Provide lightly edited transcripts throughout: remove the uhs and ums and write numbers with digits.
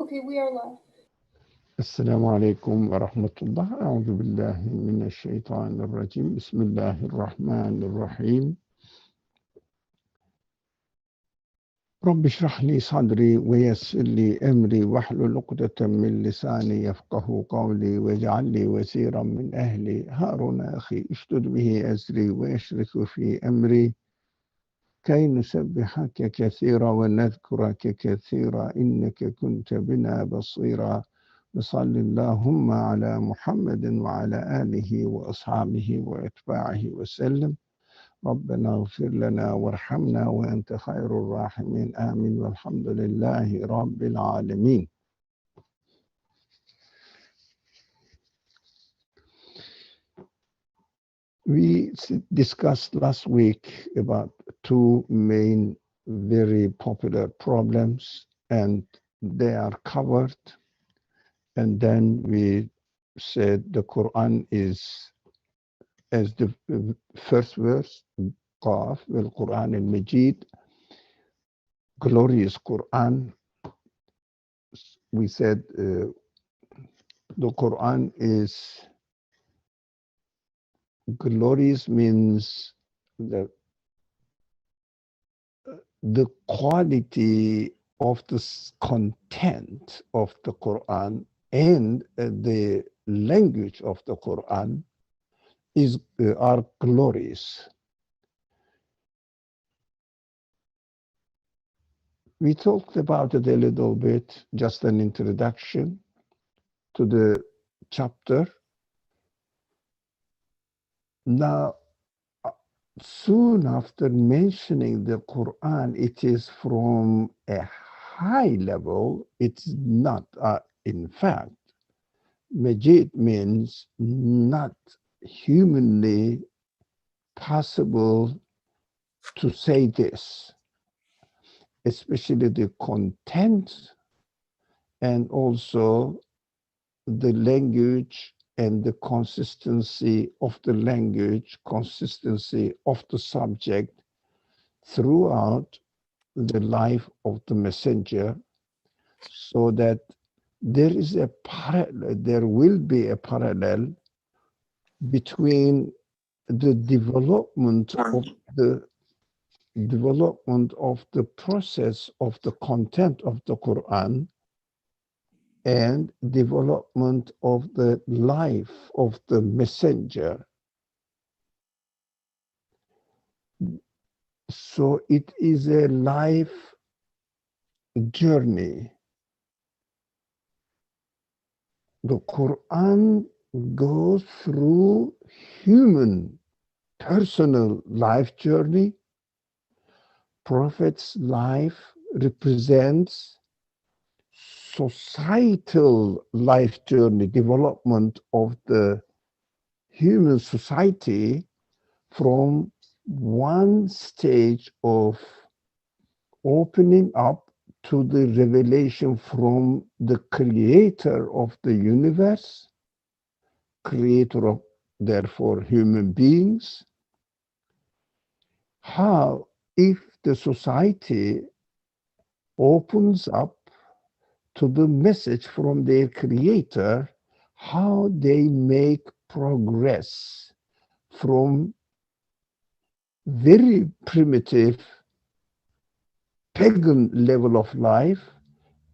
Okay, we are live. السلام عليكم ورحمة الله. أعوذ بالله من الشيطان الرجيم. بسم الله الرحمن الرحيم. رب اشرح لي صدري ويسر لي أمري واحلل عقدة من لساني يفقه قولي واجعل لي وزيرا من أهلي هارون أخي اشدد به أزري ويشرك في أمري كي نسبحك كثيرا ونذكرك كثيرا إنك كنت بنا بصيرا. وصل اللهم على محمد وعلى آله وأصحابه وأتباعه وسلم. ربنا اغفر لنا وارحمنا وأنت خير الراحمين آمين والحمد لله رب العالمين. We discussed last week about two main very popular problems, and they are covered. And then we said the Quran is, as the first verse, Qaf, wal Quran al Majid, glorious Quran. We said the Quran is glorious, means the quality of the content of the Quran and the language of the Quran are glorious. We talked about it a little bit, just an introduction to the chapter. Now, soon after mentioning the Quran, it is from a high level. It's not, in fact, Majid means not humanly possible to say this, especially the content and also the language and the consistency of the language, consistency of the subject throughout the life of the messenger, so that there is a parallel, there will be a parallel between the development of the process of the content of the Quran and development of the life of the messenger. So it is a life journey. The Quran goes through human personal life journey. Prophet's life represents societal life journey, development of the human society from one stage of opening up to the revelation from the creator of the universe, creator of, therefore, human beings. How, if the society opens up to the message from their creator, how they make progress from very primitive pagan level of life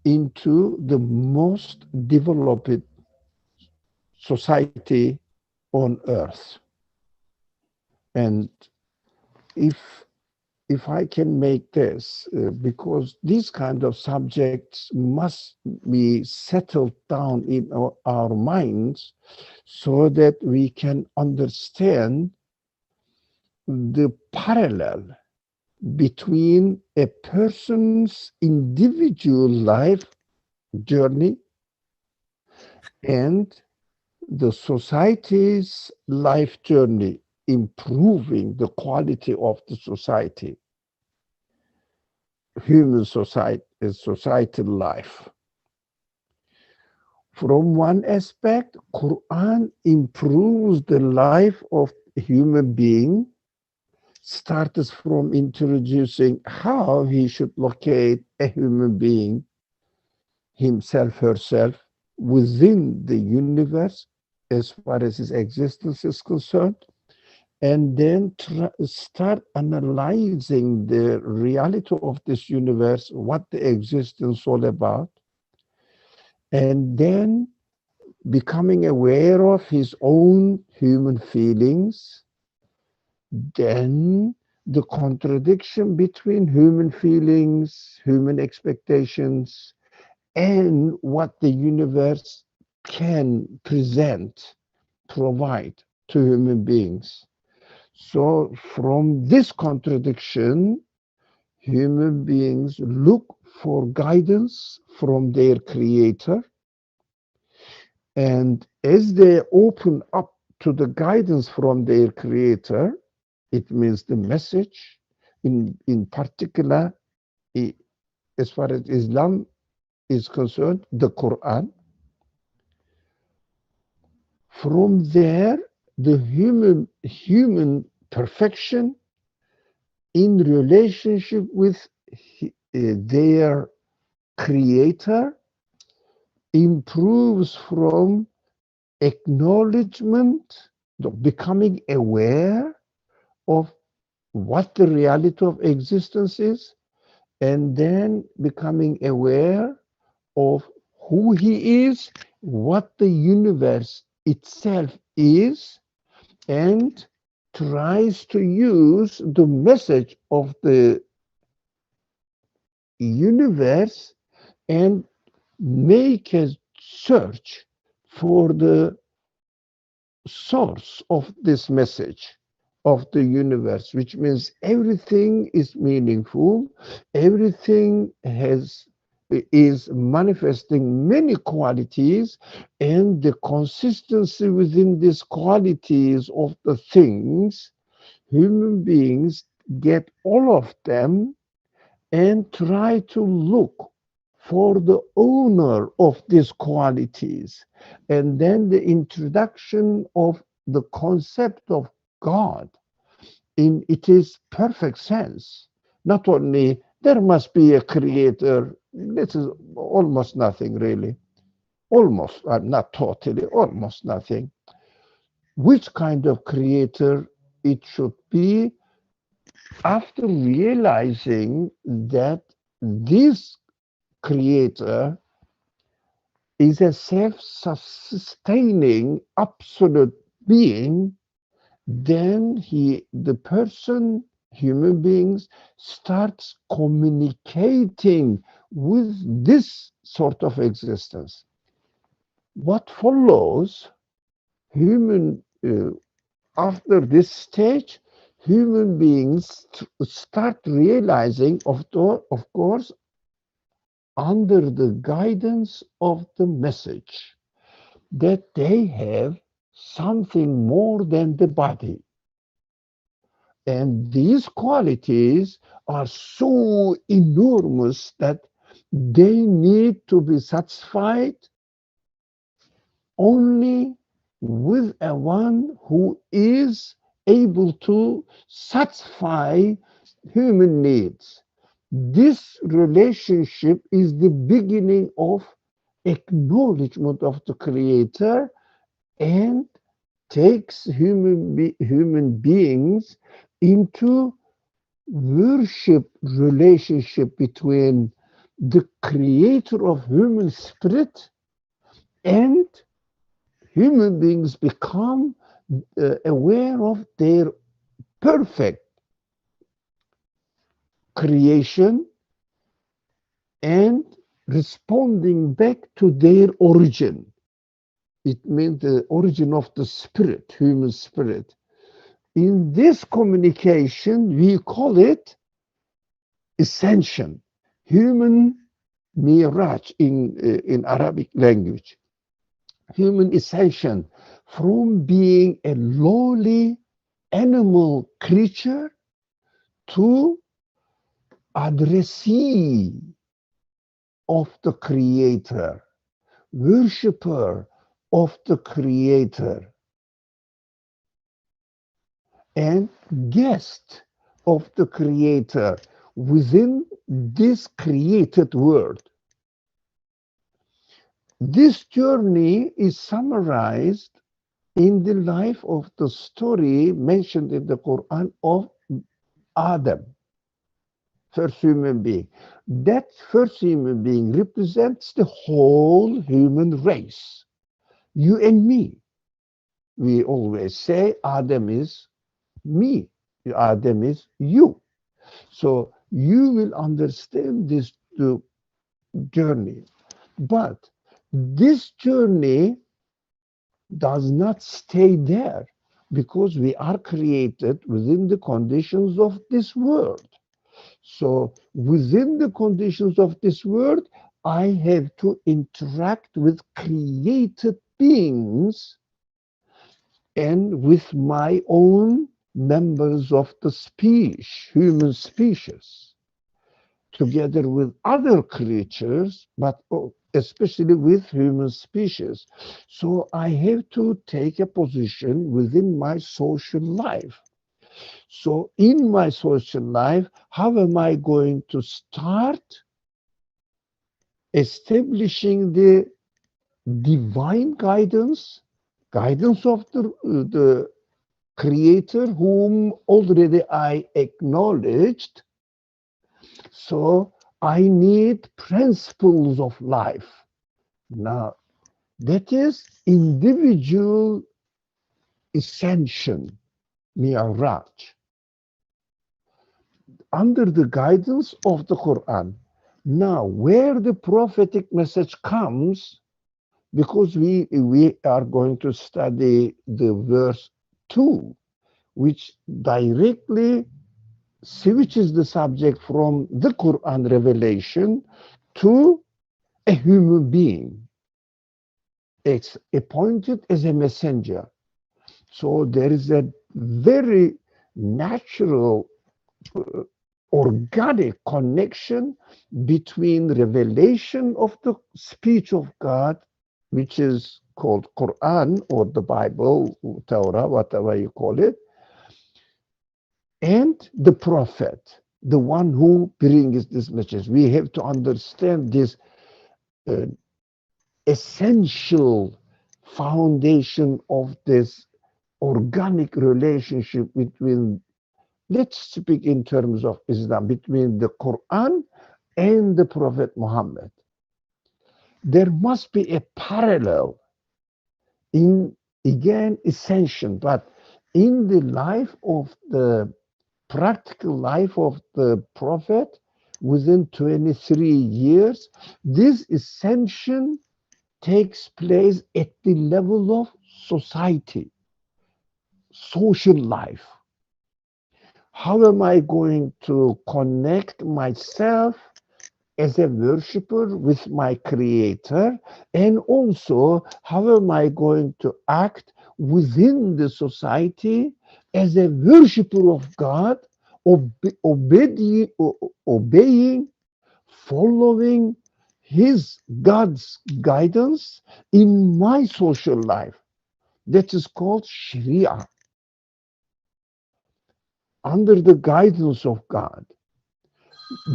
into the most developed society on earth. And if I can make this, because these kind of subjects must be settled down in our minds so that we can understand the parallel between a person's individual life journey and the society's life journey, improving the quality of the society, human society, societal life. From one aspect, Quran improves the life of a human being, starts from introducing how he should locate a human being, himself, herself within the universe as far as his existence is concerned, and then start analyzing the reality of this universe, what the existence is all about, and then becoming aware of his own human feelings, then the contradiction between human feelings, human expectations, and what the universe can present, provide to human beings. So, from this contradiction, human beings look for guidance from their creator. And as they open up to the guidance from their creator, it means the message, in particular, as far as Islam is concerned, the Qur'an. From there, the human perfection in relationship with their creator improves from acknowledgement, becoming aware of what the reality of existence is, and then becoming aware of who he is, what the universe itself is, and tries to use the message of the universe and make a search for the source of this message of the universe, which means everything is meaningful, everything is manifesting many qualities, and the consistency within these qualities of the things, human beings get all of them and try to look for the owner of these qualities. And then the introduction of the concept of God in its perfect sense. Not only there must be a creator, this is almost nothing really. Almost, not totally, almost nothing. Which kind of creator it should be after realizing that this creator is a self-sustaining absolute being, then the person, human beings, starts communicating with this sort of existence. What follows, human after this stage, human beings start realizing, of course, under the guidance of the message, that they have something more than the body. And these qualities are so enormous that they need to be satisfied only with a one who is able to satisfy human needs. This relationship is the beginning of acknowledgement of the creator and takes human beings into worship relationship between the creator of human spirit, and human beings become aware of their perfect creation and responding back to their origin. It means the origin of the spirit, human spirit. In this communication, we call it ascension, human miraj in Arabic language. Human ascension from being a lowly animal creature to addressee of the creator, worshipper of the creator, and guest of the creator within this created world. This journey is summarized in the life of the story mentioned in the Quran of Adam, first human being. That first human being represents the whole human race, you and me. We always say Adam is me, Adam is you. So you will understand this journey. But this journey does not stay there because we are created within the conditions of this world. So within the conditions of this world, I have to interact with created beings and with my own members of the human species, together with other creatures, but especially with human species. So I have to take a position within my social life. So in my social life, how am I going to start establishing the divine guidance of the creator whom already I acknowledged? So I need principles of life. Now, that is individual ascension, mi'raj, under the guidance of the Quran. Now, where the prophetic message comes, because we are going to study the verse 2, which directly switches the subject from the Quran revelation to a human being. It's appointed as a messenger. So there is a very natural, organic connection between revelation of the speech of God, which is called Quran or the Bible, Torah, whatever you call it, and the prophet, the one who brings this message. We have to understand this uh, essential foundation of this organic relationship between, let's speak in terms of Islam, between the Quran and the Prophet Muhammad. There must be a parallel in, again, ascension, but in the life of the practical life of the Prophet within 23 years, this ascension takes place at the level of society, social life. How am I going to connect myself as a worshiper with my creator? And also, how am I going to act within the society as a worshiper of God, obeying, following his God's guidance in my social life? That is called Sharia, under the guidance of God.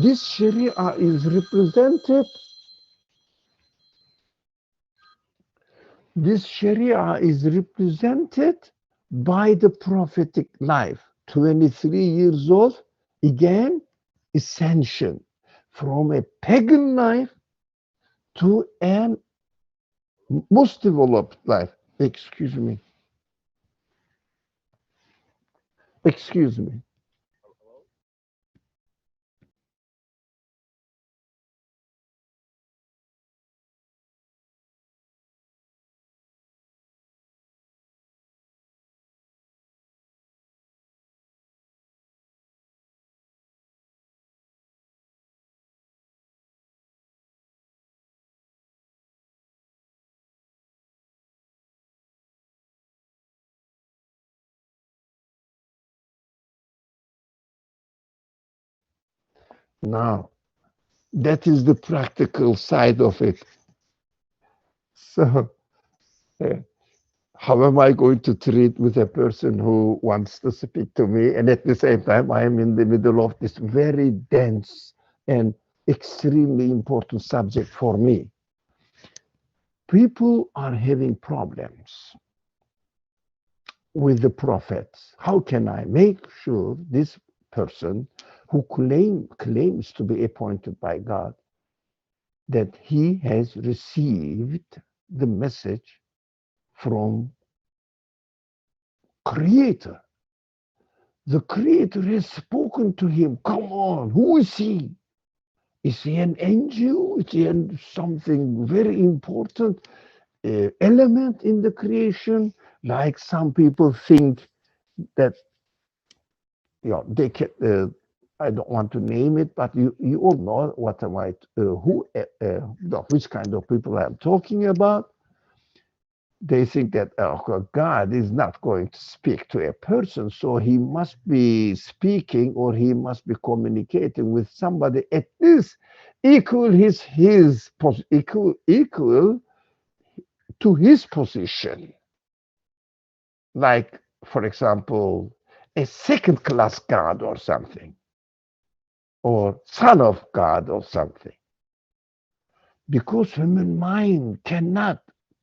This Sharia is represented, this Sharia is represented by the prophetic life. 23 years old, again, ascension from a pagan life to an most developed life. Excuse me. Excuse me. Now, that is the practical side of it. So, uh, how am I going to treat with a person who wants to speak to me, and at the same time I am in the middle of this very dense and extremely important subject for me? people are having problems with the prophets. How can I make sure this person who claims to be appointed by God, that he has received the message from Creator? The Creator has spoken to him. Come on, who is he? Is he an angel? Is he something very important element in the creation? Like some people think that, they can. I don't want to name it, but you all know what I might, which kind of people I'm talking about. They think that God is not going to speak to a person, so he must be speaking or he must be communicating with somebody at least equal to his position. Like, for example, a second class God or something, or son of God or something. Because human mind cannot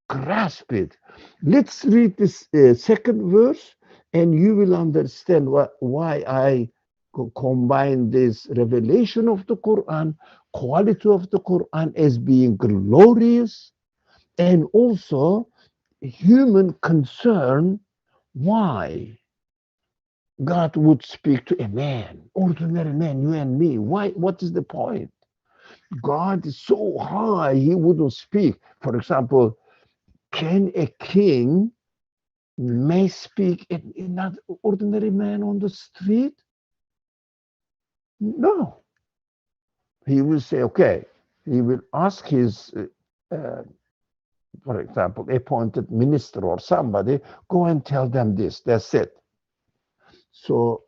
grasp it. Let's read this second verse, and you will understand why I combine this revelation of the Quran, quality of the Quran as being glorious, and also human concern. Why God would speak to a man, ordinary man, you and me? Why? What is the point? God is so high, he wouldn't speak. For example, can a king may speak not ordinary man on the street? No. He will say, okay, he will ask his, for example, appointed minister or somebody, go and tell them this. That's it. So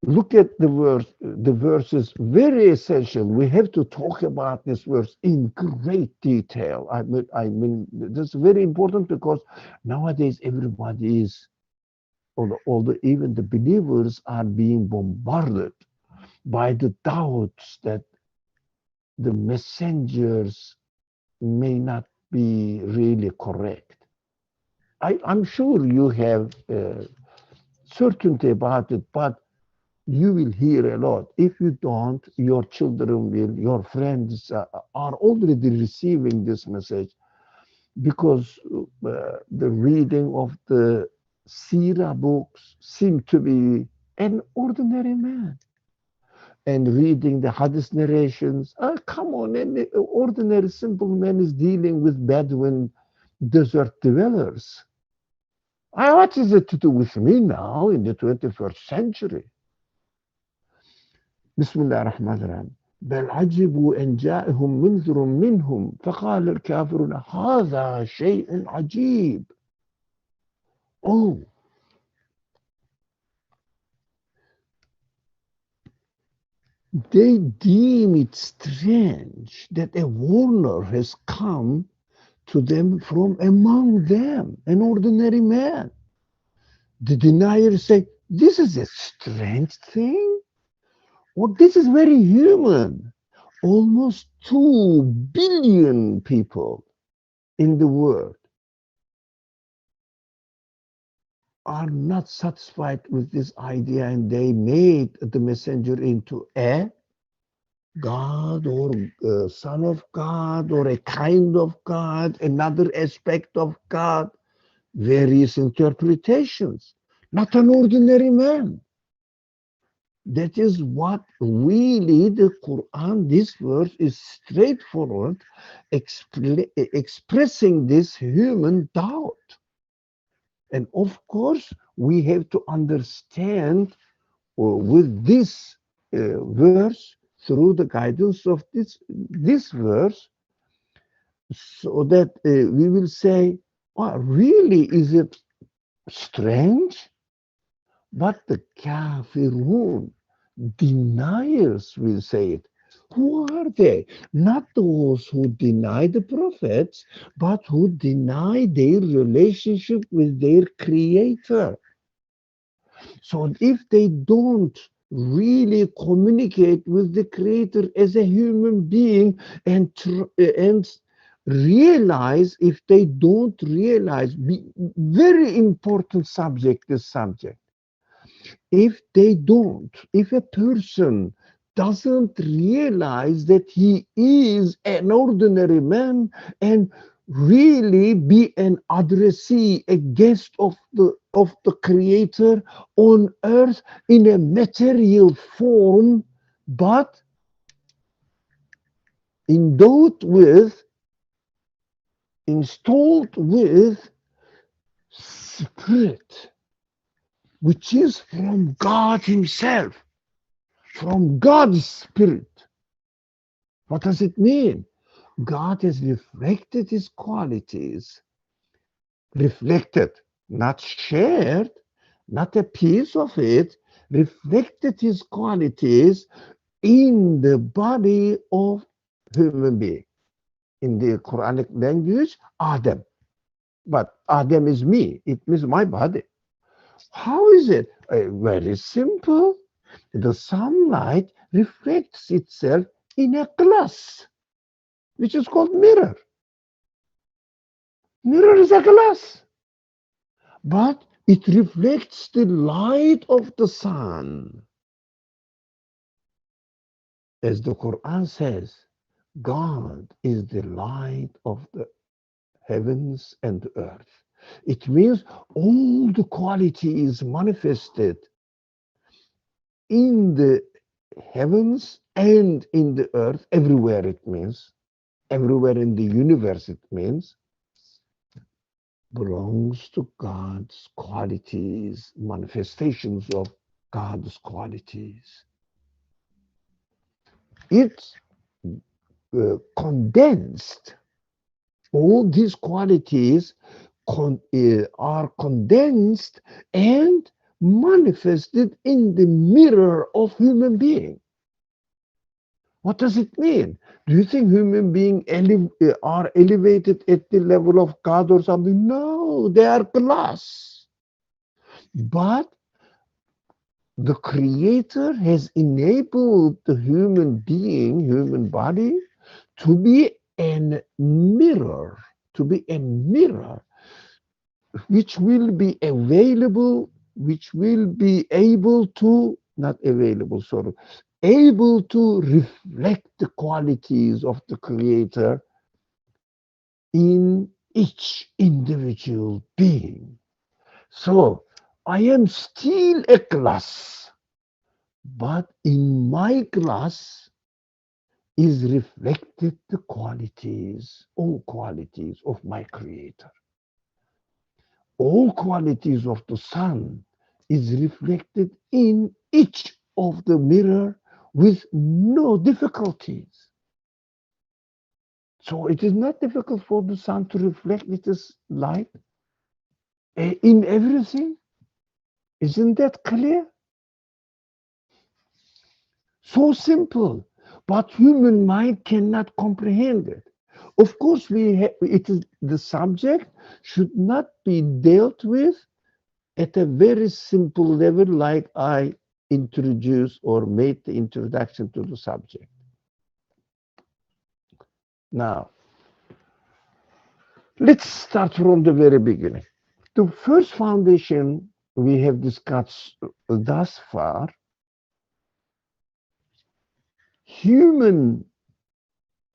look at the verse. The verse is very essential. We have to talk about this verse in great detail. I mean, this is very important because nowadays everybody is, although even the believers are being bombarded by the doubts that the messengers may not be really correct. I'm sure you have certainty about it, but you will hear a lot. If you don't, your children will, your friends are already receiving this message because the reading of the Sirah books seem to be an ordinary man. And reading the Hadith narrations, come on, an ordinary simple man is dealing with Bedouin desert dwellers. What is it to do with me now in the 21st century? بسم الله الرحمن الرحيم بل عجبوا أن جاءهم منذر منهم فقال الكافرون هذا شيء عجيب. Oh, they deem it strange that a warner has come to them from among them, an ordinary man. The deniers say, this is a strange thing, or this is very human. Almost 2 billion people in the world are not satisfied with this idea, and they made the messenger into a God or a son of God or a kind of God, another aspect of God, various interpretations, not an ordinary man. That is what really the Quran, this verse is straightforward, expressing this human doubt. And of course, we have to understand with this verse, through the guidance of this verse, so that we will say, oh, really, is it strange? But the kafirun, deniers, will say it. Who are they? Not those who deny the prophets, but who deny their relationship with their creator. So if they don't really communicate with the creator as a human being and realize, if they don't realize, very important subject, this subject. If a person doesn't realize that he is an ordinary man and really be an addressee, a guest of the creator on earth in a material form, but endowed with, installed with spirit, which is from God himself, from God's spirit. What does it mean? God has reflected his qualities, reflected, not shared, not a piece of it, reflected his qualities in the body of human being. In the Quranic language, Adam. But Adam is me. It means my body. How is it? Very simple. The sunlight reflects itself in a glass, which is called mirror. Mirror is a glass, but it reflects the light of the sun. As the Quran says, God is the light of the heavens and the earth. It means all the qualities manifested in the heavens and in the earth, everywhere it means, everywhere in the universe it means, belongs to God's qualities, manifestations of God's qualities. It's condensed. All these qualities are condensed and manifested in the mirror of human being. What does it mean? Do you think human beings are elevated at the level of God or something? No, they are glass. But the Creator has enabled the human being, human body, to be a mirror, which will be available, which will be able to, not available, sorry, able to reflect the qualities of the Creator in each individual being. So I am still a glass, but in my glass is reflected the qualities, all qualities of my Creator. All qualities of the sun is reflected in each of the mirror with no difficulties. So it is not difficult for the sun to reflect its light in everything. Isn't that clear? So simple, but human mind cannot comprehend it. Of course, it is the subject should not be dealt with at a very simple level, like I introduced or made the introduction to the subject. Now, let's start from the very beginning. The first foundation we have discussed thus far, human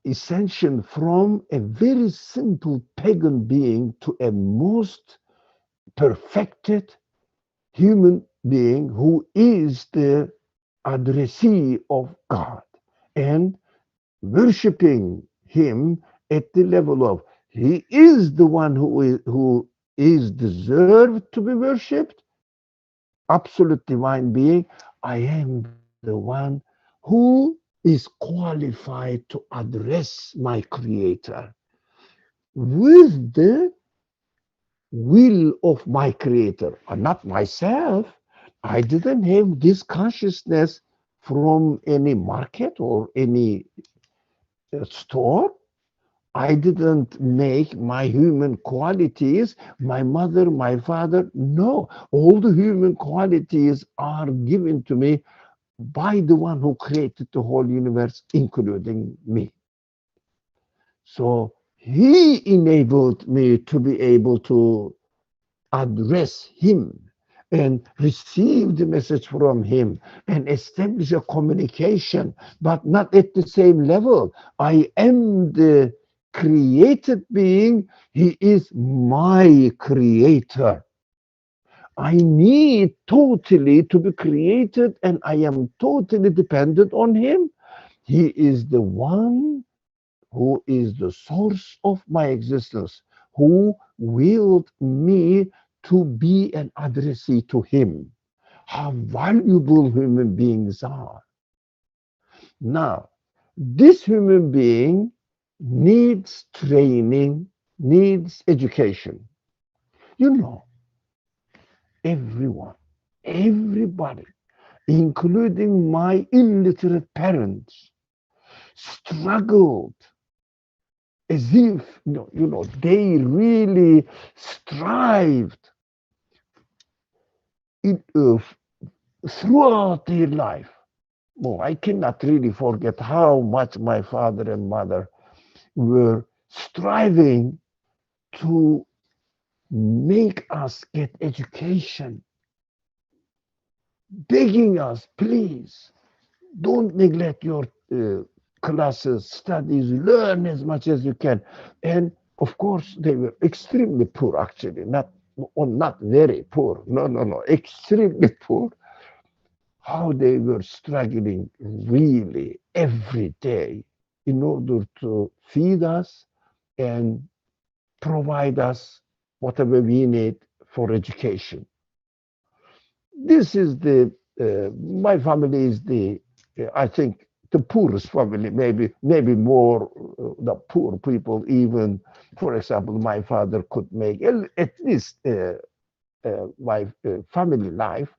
ascension from a very simple pagan being to a most perfected human being who is the addressee of God and worshiping him at the level of he is the one who is deserved to be worshipped, absolute divine being. I am the one who is qualified to address my Creator with the will of my Creator, and not myself. I didn't have this consciousness from any market or any store. I didn't make my human qualities, my mother, my father. No, all the human qualities are given to me by the one who created the whole universe, including me. So He enabled me to be able to address him and receive the message from him and establish a communication, but not at the same level. I am the created being. He is my creator. I need totally to be created and I am totally dependent on him. He is the one who is the source of my existence, who willed me to be an addressee to him. How valuable human beings are. Now, this human being needs training, needs education. You know, everyone, everybody, including my illiterate parents, struggled as if they really strived in, throughout their life. Oh, I cannot really forget how much my father and mother were striving to make us get education, begging us, please, don't neglect your uh, classes, studies, learn as much as you can. And of course, they were extremely poor, actually, not very poor. No, no, no, extremely poor. How they were struggling really every day in order to feed us and provide us whatever we need for education. This is my family is I think, the poorest family, maybe more the poor people even. For example, my father could make at least my family life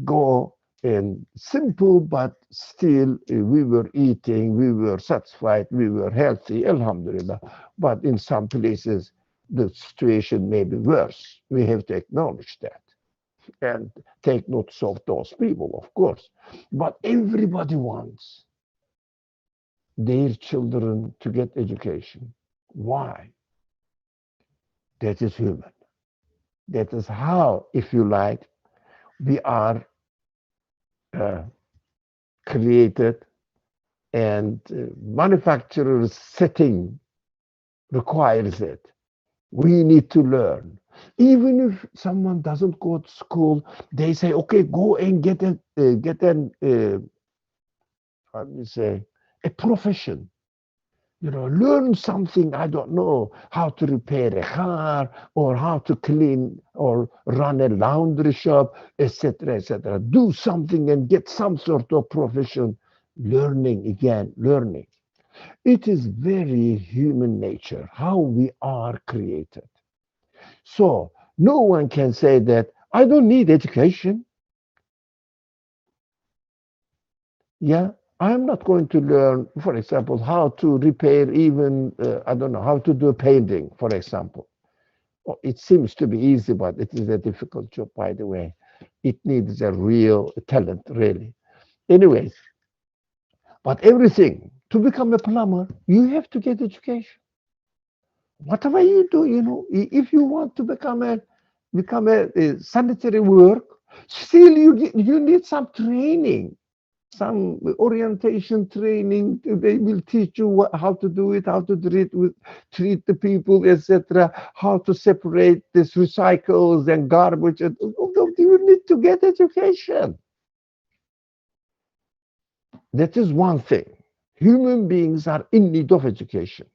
go in simple, but still we were eating, we were satisfied, we were healthy, alhamdulillah. But in some places, the situation may be worse. We have to acknowledge that and take notes of those people, of course. But everybody wants their children to get education. Why? That is human. That is how, if you like, we are uh, created, and manufacturer's setting requires it. We need to learn. Even if someone doesn't go to school, they say, okay, go and how do you say, a profession. Learn something. I don't know how to repair a car or how to clean or run a laundry shop, etc., etc. Do something and get some sort of profession. Learning again, learning. It is very human nature, how we are created. So no one can say that I don't need education. Yeah, I'm not going to learn, for example, how to repair even, I don't know, how to do a painting, for example. Oh, it seems to be easy, but it is a difficult job, by the way. It needs a real talent, really. Anyways, but everything, to become a plumber, you have to get education. Whatever you do, if you want to become a sanitary work, still you need some training, some orientation training. They will teach you how to do it, how to treat the people, etc. How to separate this recycles and garbage. You need to get education. That is one thing. Human beings are in need of education.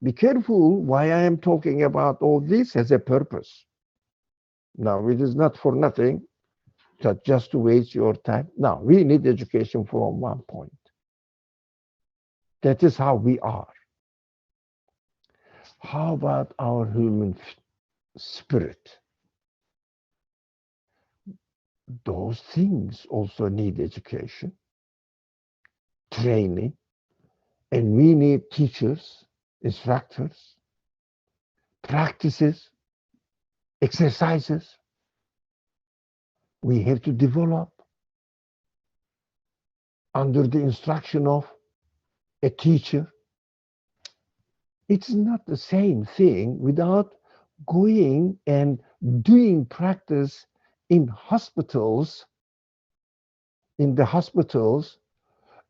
Be careful why I am talking about all this has a purpose. Now, it is not for nothing, just to waste your time. Now, we need education from one point. That is how we are. How about our human spirit? Those things also need education, training, and we need teachers, instructors, practices, exercises. We have to develop under the instruction of a teacher, It's not the same thing without going and doing practice in hospitals, in the hospitals,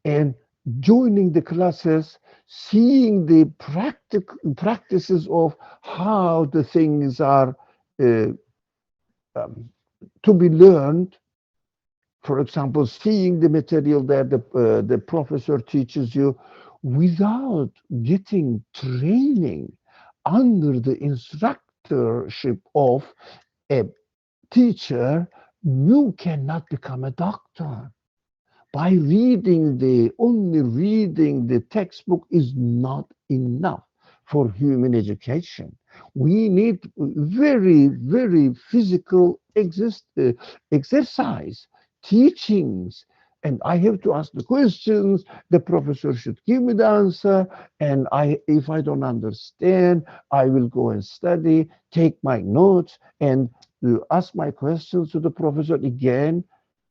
and joining the classes, seeing the practices of how the things are uh, um, to be learned. For example, seeing the material that the professor teaches you without getting training under the instructorship of a teacher, you cannot become a doctor. By only reading the textbook is not enough for human education. We need very, very physical exercise, teachings, and I have to ask the questions. The professor should give me the answer, and if I don't understand, I will go and study, take my notes, and ask my questions to the professor again,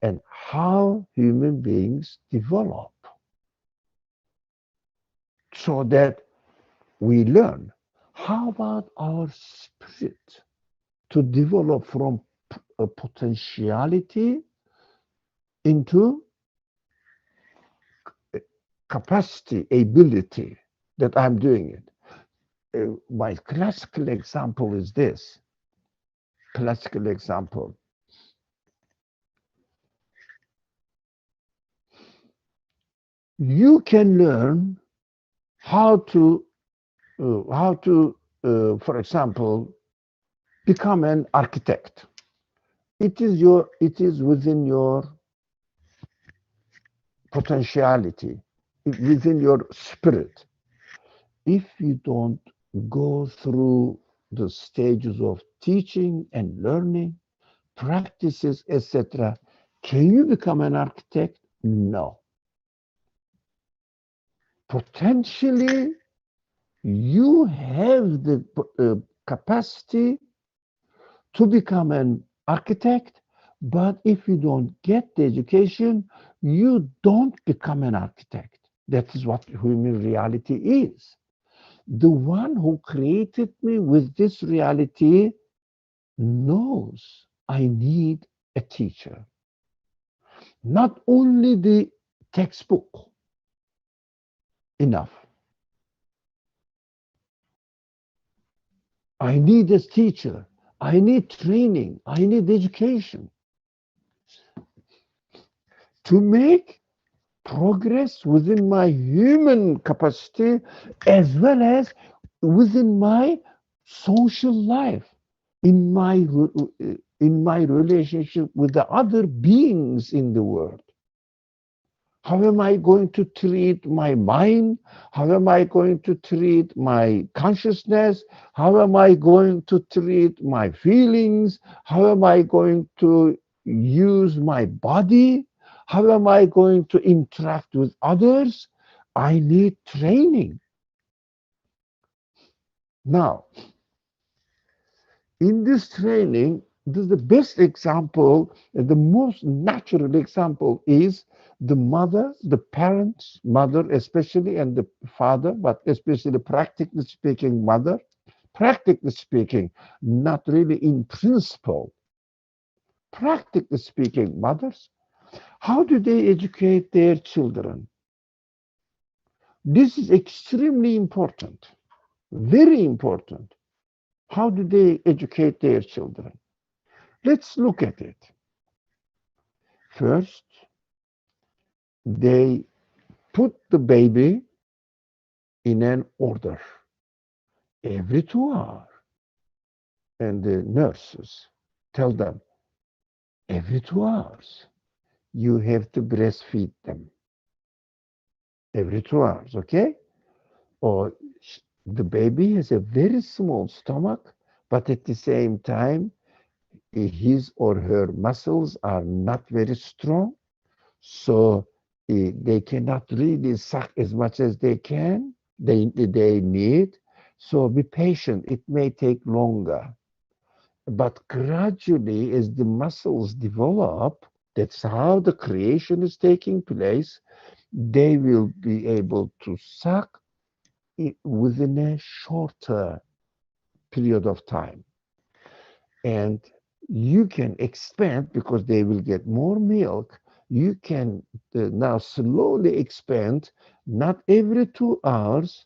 and how human beings develop so that we learn. How about our spirit to develop from a potentiality into capacity, ability that I'm doing it? My classical example is this. Classical example. You can learn how to, for example, become an architect. It is within your potentiality, within your spirit. If you don't go through the stages of teaching and learning, practices, etc., can you become an architect? No. Potentially, you have the capacity to become an architect, but if you don't get the education, you don't become an architect. That is what human reality is. The one who created me with this reality knows I need a teacher. Not only the textbook enough. I need a teacher. I need training. I need education to make progress within my human capacity as well as within my social life, in my relationship with the other beings in the world. How am I going to treat my mind? How am I going to treat my consciousness? How am I going to treat my feelings? How am I going to use my body? How am I going to interact with others? I need training. Now, in this training, the best example, the most natural example is the mother, the parents, mother especially, and the father, but especially practically speaking, mother. Practically speaking, not really in principle. Practically speaking, mothers, how do they educate their children? This is extremely important, very important. How do they educate their children? Let's look at it. First, they put the baby in an order every 2 hours, and the nurses tell them every 2 hours you have to breastfeed them every 2 hours, okay? Or the baby has a very small stomach, but at the same time, his or her muscles are not very strong, so they cannot really suck as much as they need. So be patient. It may take longer. But gradually, as the muscles develop, that's how the creation is taking place, they will be able to suck within a shorter period of time. And you can expand because they will get more milk. You can now slowly expand, not every 2 hours,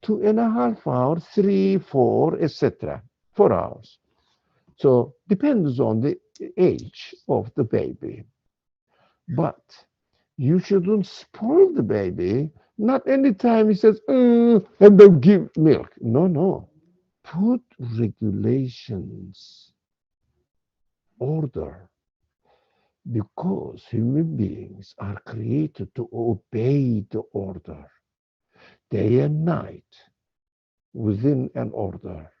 2.5 hours, 3, 4, etc., 4 hours. So depends on the age of the baby. But you shouldn't spoil the baby. Not anytime he says, and then give milk. No, no. Put regulations, order, because human beings are created to obey the order, day and night, within an order.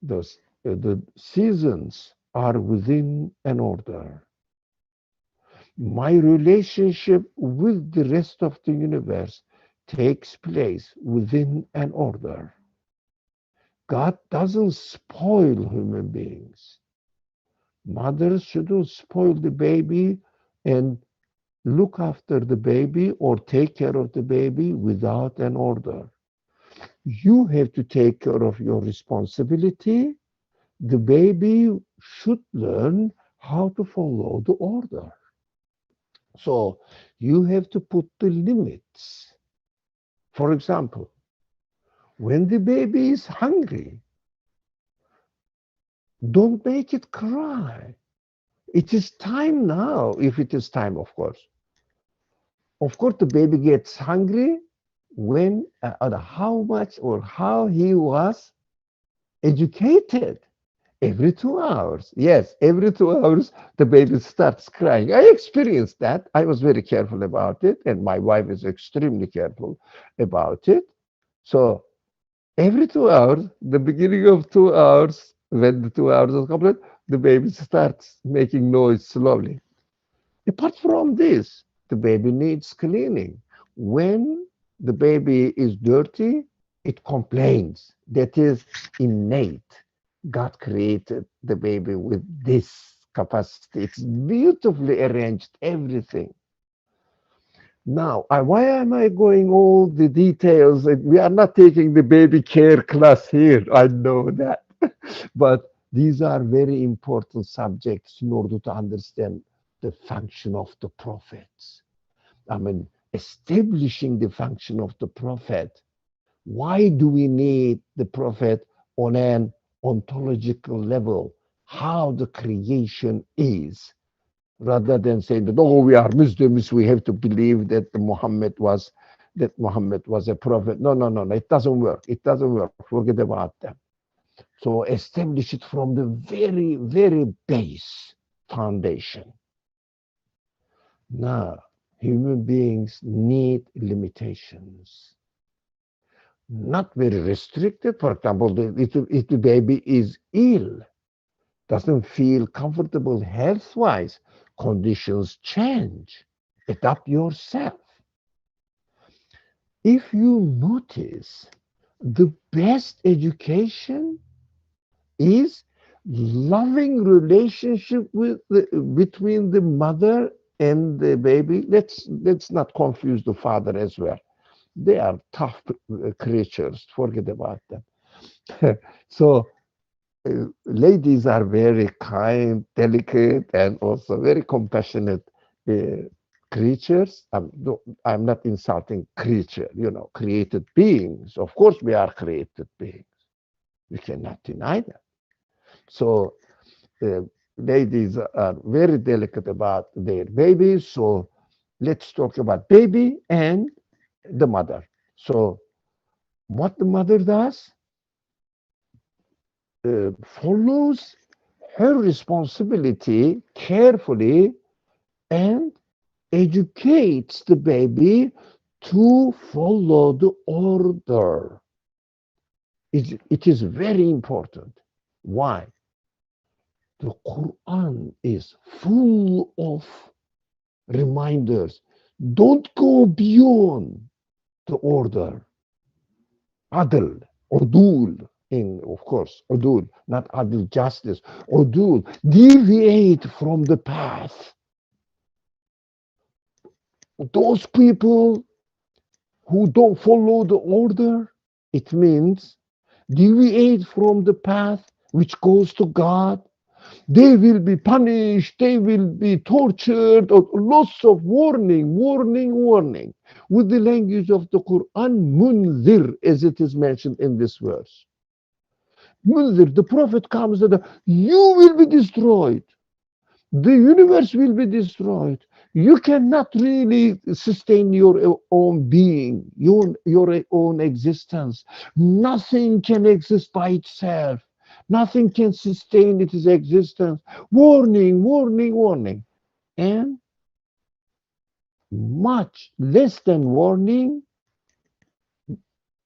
The seasons are within an order. My relationship with the rest of the universe takes place within an order. God doesn't spoil human beings. Mothers shouldn't spoil the baby and look after the baby or take care of the baby without an order. You have to take care of your responsibility. The baby should learn how to follow the order. So you have to put the limits. For example, when the baby is hungry, don't make it cry. It is time now, if it is time, of course. Of course, the baby gets hungry when, how much or how he was educated. Every 2 hours. Yes, every 2 hours, the baby starts crying. I experienced that. I was very careful about it, and my wife is extremely careful about it. So every 2 hours, the beginning of 2 hours, when the 2 hours is complete, the baby starts making noise slowly. Apart from this, the baby needs cleaning. When the baby is dirty, it complains. That is innate. God created the baby with this capacity. It's beautifully arranged, everything. Now, why am I going all the details? We are not taking the baby care class here. I know that. But these are very important subjects in order to understand the function of the prophets. I mean, establishing the function of the prophet. Why do we need the prophet on an ontological level? How the creation is, rather than saying that, oh, we are Muslims, we have to believe that Muhammad was a prophet. No, no, no, no. It doesn't work. It doesn't work. Forget about that. So establish it from the very, very base foundation. Now, human beings need limitations. Not very restricted. For example, if the baby is ill, doesn't feel comfortable health-wise, conditions change. Adapt yourself. If you notice, the best education is loving relationship between the mother and the baby. Let's not confuse the father as well. They are tough creatures. Forget about them. So ladies are very kind, delicate, and also very compassionate creatures. I'm not insulting creature, created beings. Of course, we are created beings. We cannot deny that. So ladies are very delicate about their babies. So let's talk about baby and the mother. So what the mother does, follows her responsibility carefully and educates the baby to follow the order. It is very important. Why? The Qur'an is full of reminders. Don't go beyond the order. Adl, udul, of course, udul, not adl, justice. Udul, deviate from the path. Those people who don't follow the order, it means deviate from the path which goes to God, they will be punished, they will be tortured, or lots of warning, warning, warning. With the language of the Quran, munzir, as it is mentioned in this verse. Munzir, the Prophet comes and you will be destroyed. The universe will be destroyed. You cannot really sustain your own being, your own existence. Nothing can exist by itself. Nothing can sustain its existence. Warning, warning, warning. And much less than warning,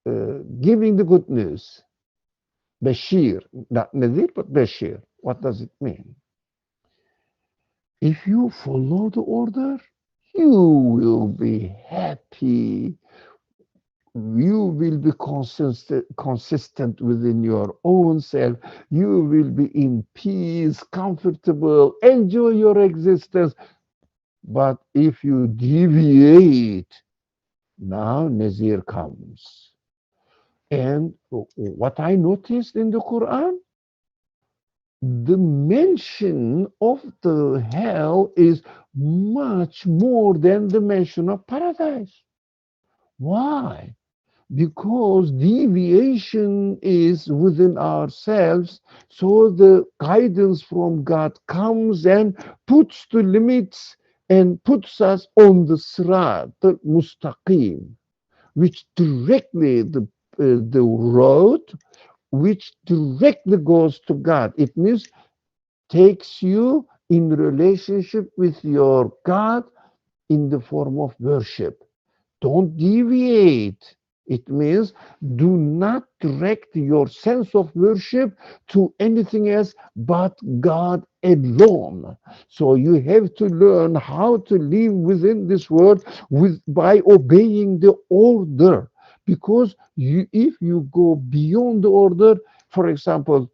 giving the good news. Bashir, not Nadir, but Bashir. What does it mean? If you follow the order, you will be happy. You will be consistent within your own self. You will be in peace, comfortable, enjoy your existence. But if you deviate, now Nazir comes. And what I noticed in the Quran, the mention of the hell is much more than the mention of paradise. Why? Because deviation is within ourselves, so the guidance from God comes and puts the limits and puts us on the sirat, the mustaqim, which directly the road which directly goes to God. It means takes you in relationship with your God in the form of worship. Don't deviate. It means do not direct your sense of worship to anything else but God alone. So you have to learn how to live within this world by obeying the order. Because if you go beyond the order, for example,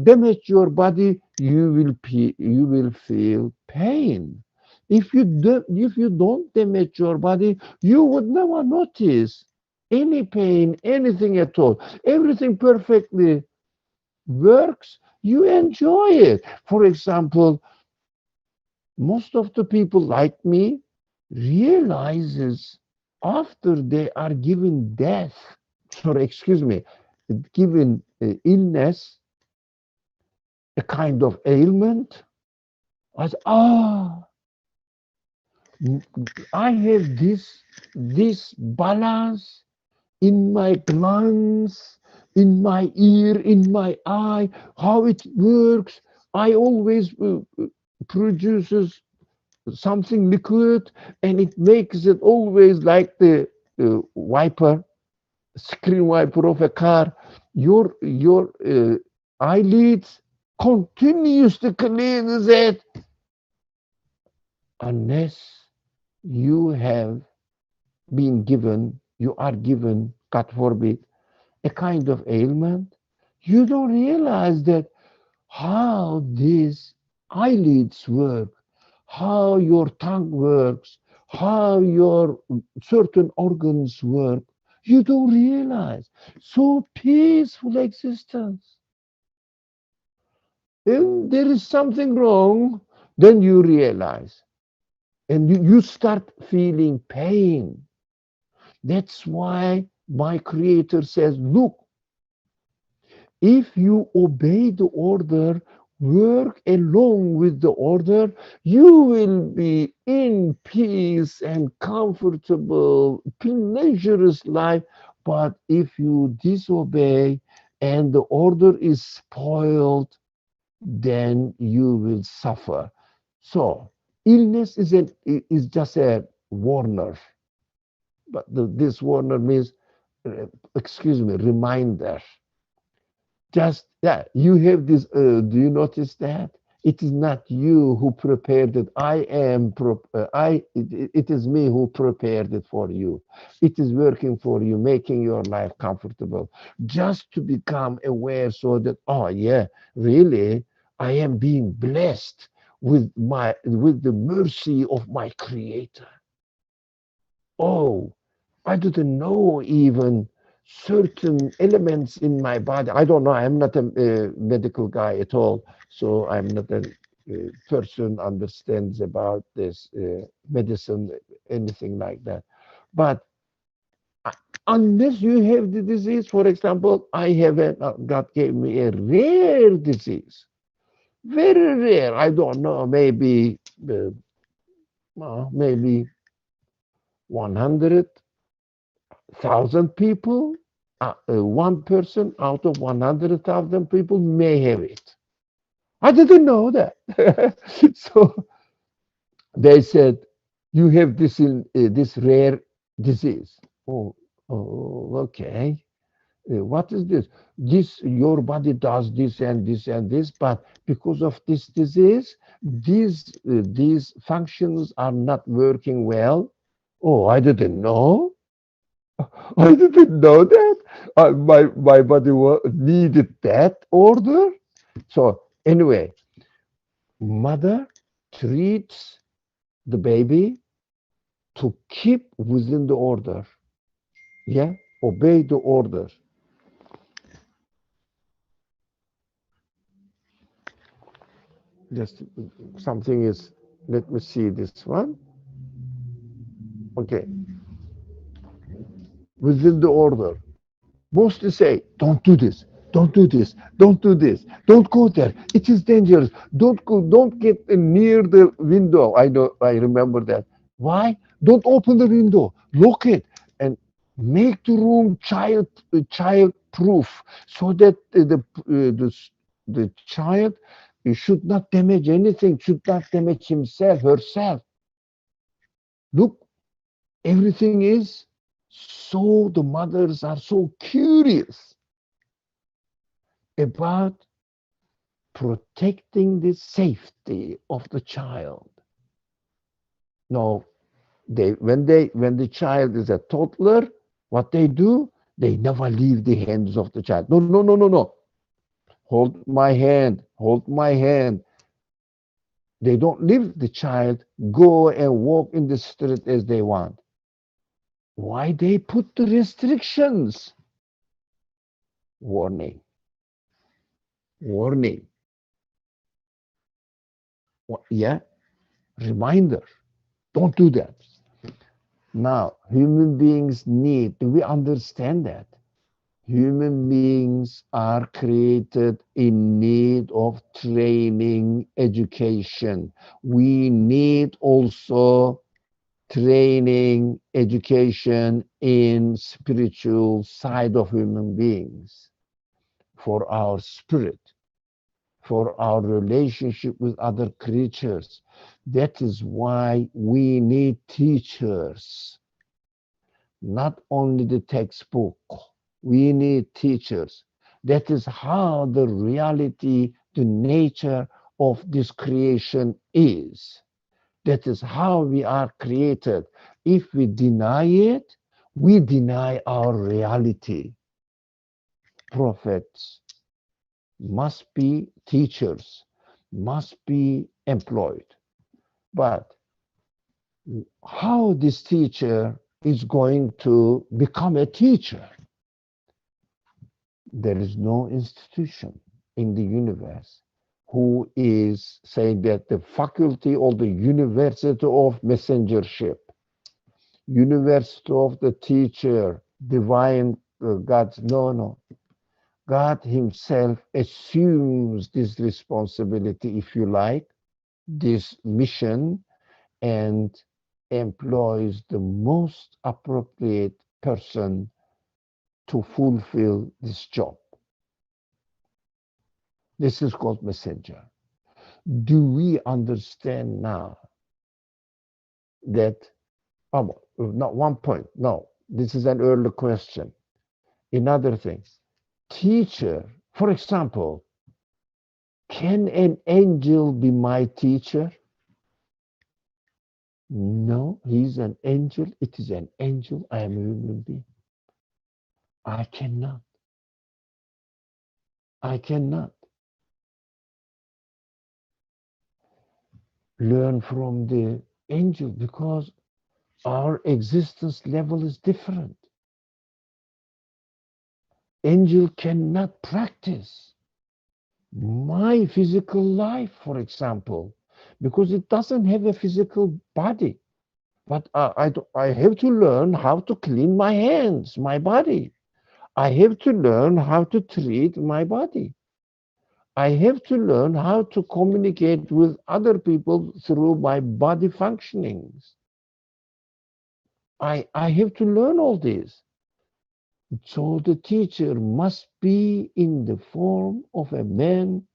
damage your body, you will feel pain. If you don't damage your body, you would never notice any pain, anything at all. Everything perfectly works. You enjoy it. For example, most of the people like me realizes after they are given death, sorry, excuse me, given illness, a kind of ailment. I said, I have this balance in my glands, in my ear, in my eye, how it works. I always produces something liquid, and it makes it always like the wiper, screen wiper of a car. Your eyelids continuously cleans it unless you have been given, you are given, God forbid, a kind of ailment. You don't realize that how these eyelids work, how your tongue works, how your certain organs work. You don't realize. So peaceful existence. If there is something wrong, then you realize. And you start feeling pain. That's why my creator says, look, if you obey the order, work along with the order, you will be in peace and comfortable, pleasurous life. But if you disobey and the order is spoiled, then you will suffer. So illness is just a warner, but this warner means, excuse me, reminder. Just that you have this. Do you notice that it is not you who prepared it? It is me who prepared it for you. It is working for you, making your life comfortable. Just to become aware, so that, oh yeah, really, I am being blessed with the mercy of my Creator. Oh, I didn't know even certain elements in my body. I don't know. I'm not a medical guy at all, so I'm not a person understands about this medicine, anything like that. But uh, unless you have the disease, for example, I have a God gave me a rare disease, very rare. I don't know, maybe 100,000 people, 1 person out of 100,000 people may have it. I didn't know that. So they said, you have this rare disease. Oh, okay. What is this? This your body does this and this and this, but because of this disease, these functions are not working well. Oh, I didn't know. I didn't know that. My body needed that order. So anyway, mother treats the baby to keep within the order. Yeah, obey the order. Just something is. Let me see this one. Okay, within the order. Mostly say, don't do this, don't do this, don't do this, don't go there. It is dangerous. Don't go, don't get near the window. I know, I remember that. Why? Don't open the window. Lock it and make the room child proof so that the child should not damage anything, should not damage himself, herself. Look, everything is so the mothers are so curious about protecting the safety of the child. No, when the child is a toddler, what they do, they never leave the hands of the child. No, no, no, no, no. Hold my hand, hold my hand. They don't leave the child go and walk in the street as they want. Why they put the restrictions? Warning, warning. Yeah, reminder. Don't do that. Now, human beings need, do we understand that? Human beings are created in need of training, education. We need also training, education in spiritual side of human beings for our spirit, for our relationship with other creatures. That is why we need teachers, not only the textbook. We need teachers. That is how the reality, the nature of this creation is. That is how we are created. If we deny it, we deny our reality. Prophets must be teachers, must be employed. But how this teacher is going to become a teacher? There is no institution in the universe who is saying that the faculty or the university of messengership, university of the teacher, divine God's, no, no. God himself assumes this responsibility, if you like, this mission, and employs the most appropriate person to fulfill this job. This is called messenger. Do we understand now that, not one point, no, this is an early question. Another thing, teacher, for example, can an angel be my teacher? No, he's an angel. It is an angel. I am a human being. I cannot. I cannot learn from the angel because Our existence level is different. Angel cannot practice my physical life, for example, because it doesn't have a physical body. But I have to learn how to clean my hands, my body. I have to learn how to treat my body. I have to learn how to communicate with other people through my body functionings. I have to learn all this. So the teacher must be in the form of a man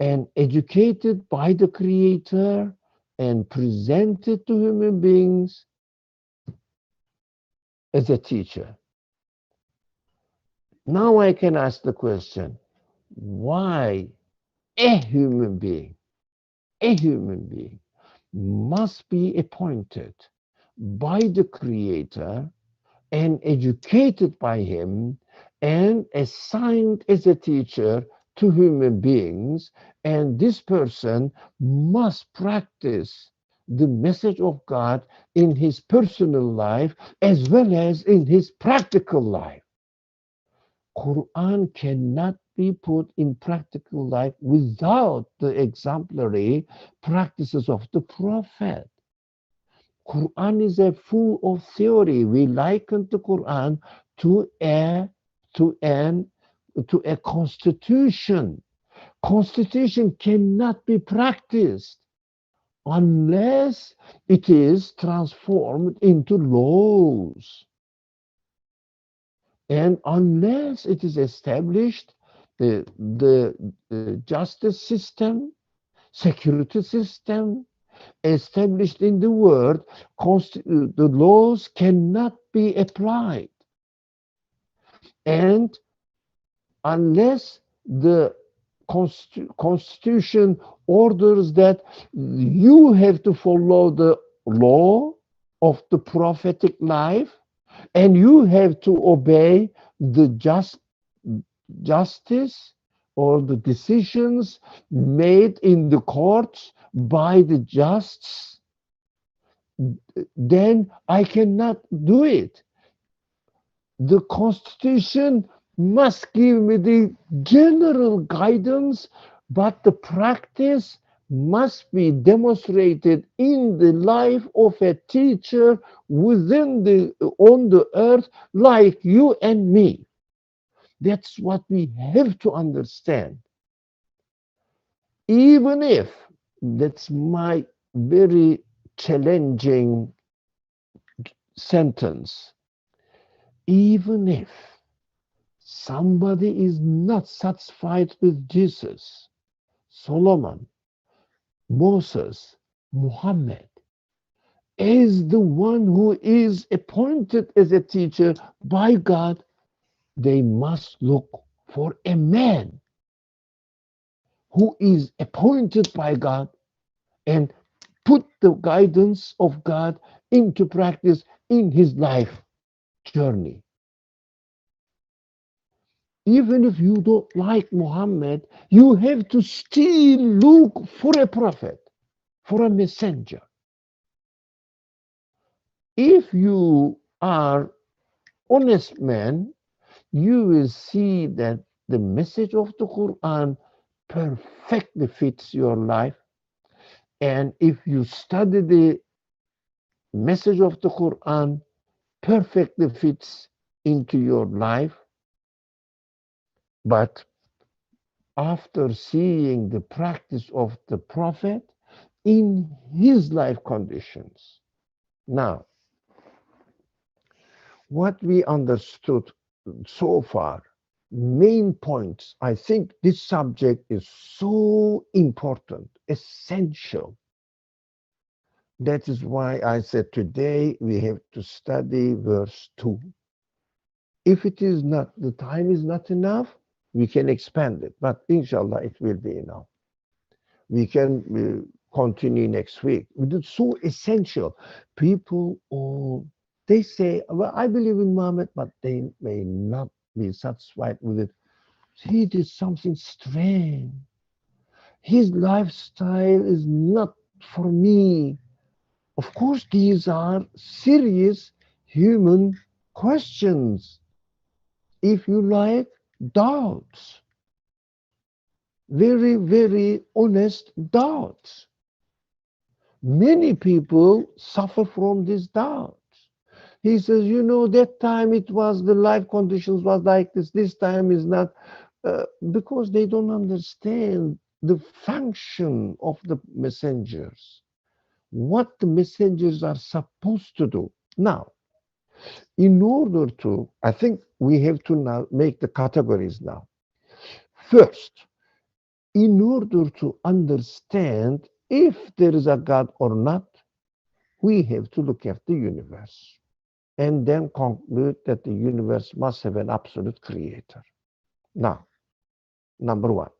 and educated by the Creator and presented to human beings as a teacher. Now I can ask the question, why a a human being must be appointed by the Creator and educated by him and assigned as a teacher to human beings, and this person must practice the message of God in his personal life as well as in his practical life. Quran cannot be put in practical life without the exemplary practices of the Prophet. Quran is a full of theory. We liken the Quran to a to an to a constitution. Constitution cannot be practiced unless it is transformed into laws, and unless it is established the justice system, security system, established in the world, the laws cannot be applied. And unless the Constitution orders that you have to follow the law of the prophetic life and you have to obey the justice or the decisions made in the courts by the justs, then I cannot do it. The Constitution must give me the general guidance, but the practice must be demonstrated in the life of a teacher within the on the earth, like you and me. That's what we have to understand. Even if that's my very challenging sentence, even if somebody is not satisfied with Jesus, Solomon, Moses, Muhammad, is the one who is appointed as a teacher by God, they must look for a man who is appointed by God and put the guidance of God into practice in his life journey. Even if you don't like Muhammad, you have to still look for a prophet, for a messenger. If you are honest man, you will see that the message of the Quran perfectly fits your life. And if you study the message of the Quran, perfectly fits into your life. But after seeing the practice of the Prophet in his life conditions. Now, what we understood so far, main points, I think this subject is so important, essential. That is why I said today we have to study verse 2. If it is not, the time is not enough, we can expand it, but inshallah it will be enough. We can continue next week. It's so essential. People all they say, well, I believe in Muhammad, but they may not be satisfied with it. He did something strange. His lifestyle is not for me. Of course, these are serious human questions, if you like, doubts, very, very honest doubts. Many people suffer from these doubts. He says, you know, that time it was the life conditions was like this time is not, because they don't understand the function of the messengers, what the messengers are supposed to do. Now, in order to, I think we have to now make the categories now. First, in order to understand if there is a God or not, we have to look at the universe and then conclude that the universe must have an absolute creator. Now, number one,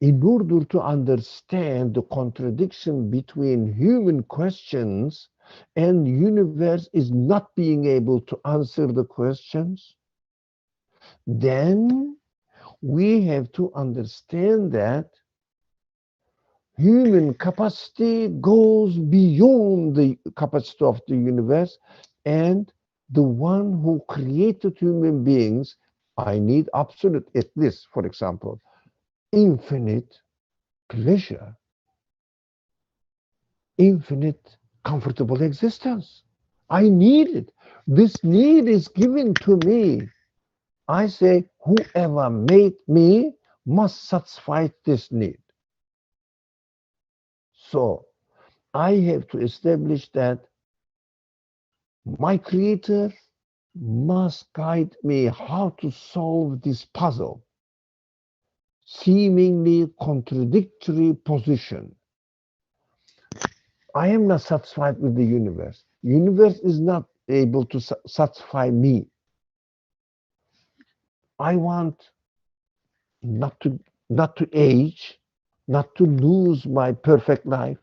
in order to understand the contradiction between human questions and universe is not being able to answer the questions, then we have to understand that human capacity goes beyond the capacity of the universe, and the one who created human beings, I need absolute, at least, for example, infinite pleasure, infinite comfortable existence. I need it. This need is given to me. I say, whoever made me must satisfy this need. So I have to establish that my creator must guide me how to solve this puzzle, seemingly contradictory position. I am not satisfied with the universe. Universe is not able to satisfy me. I want not to not to age, not to lose my perfect life.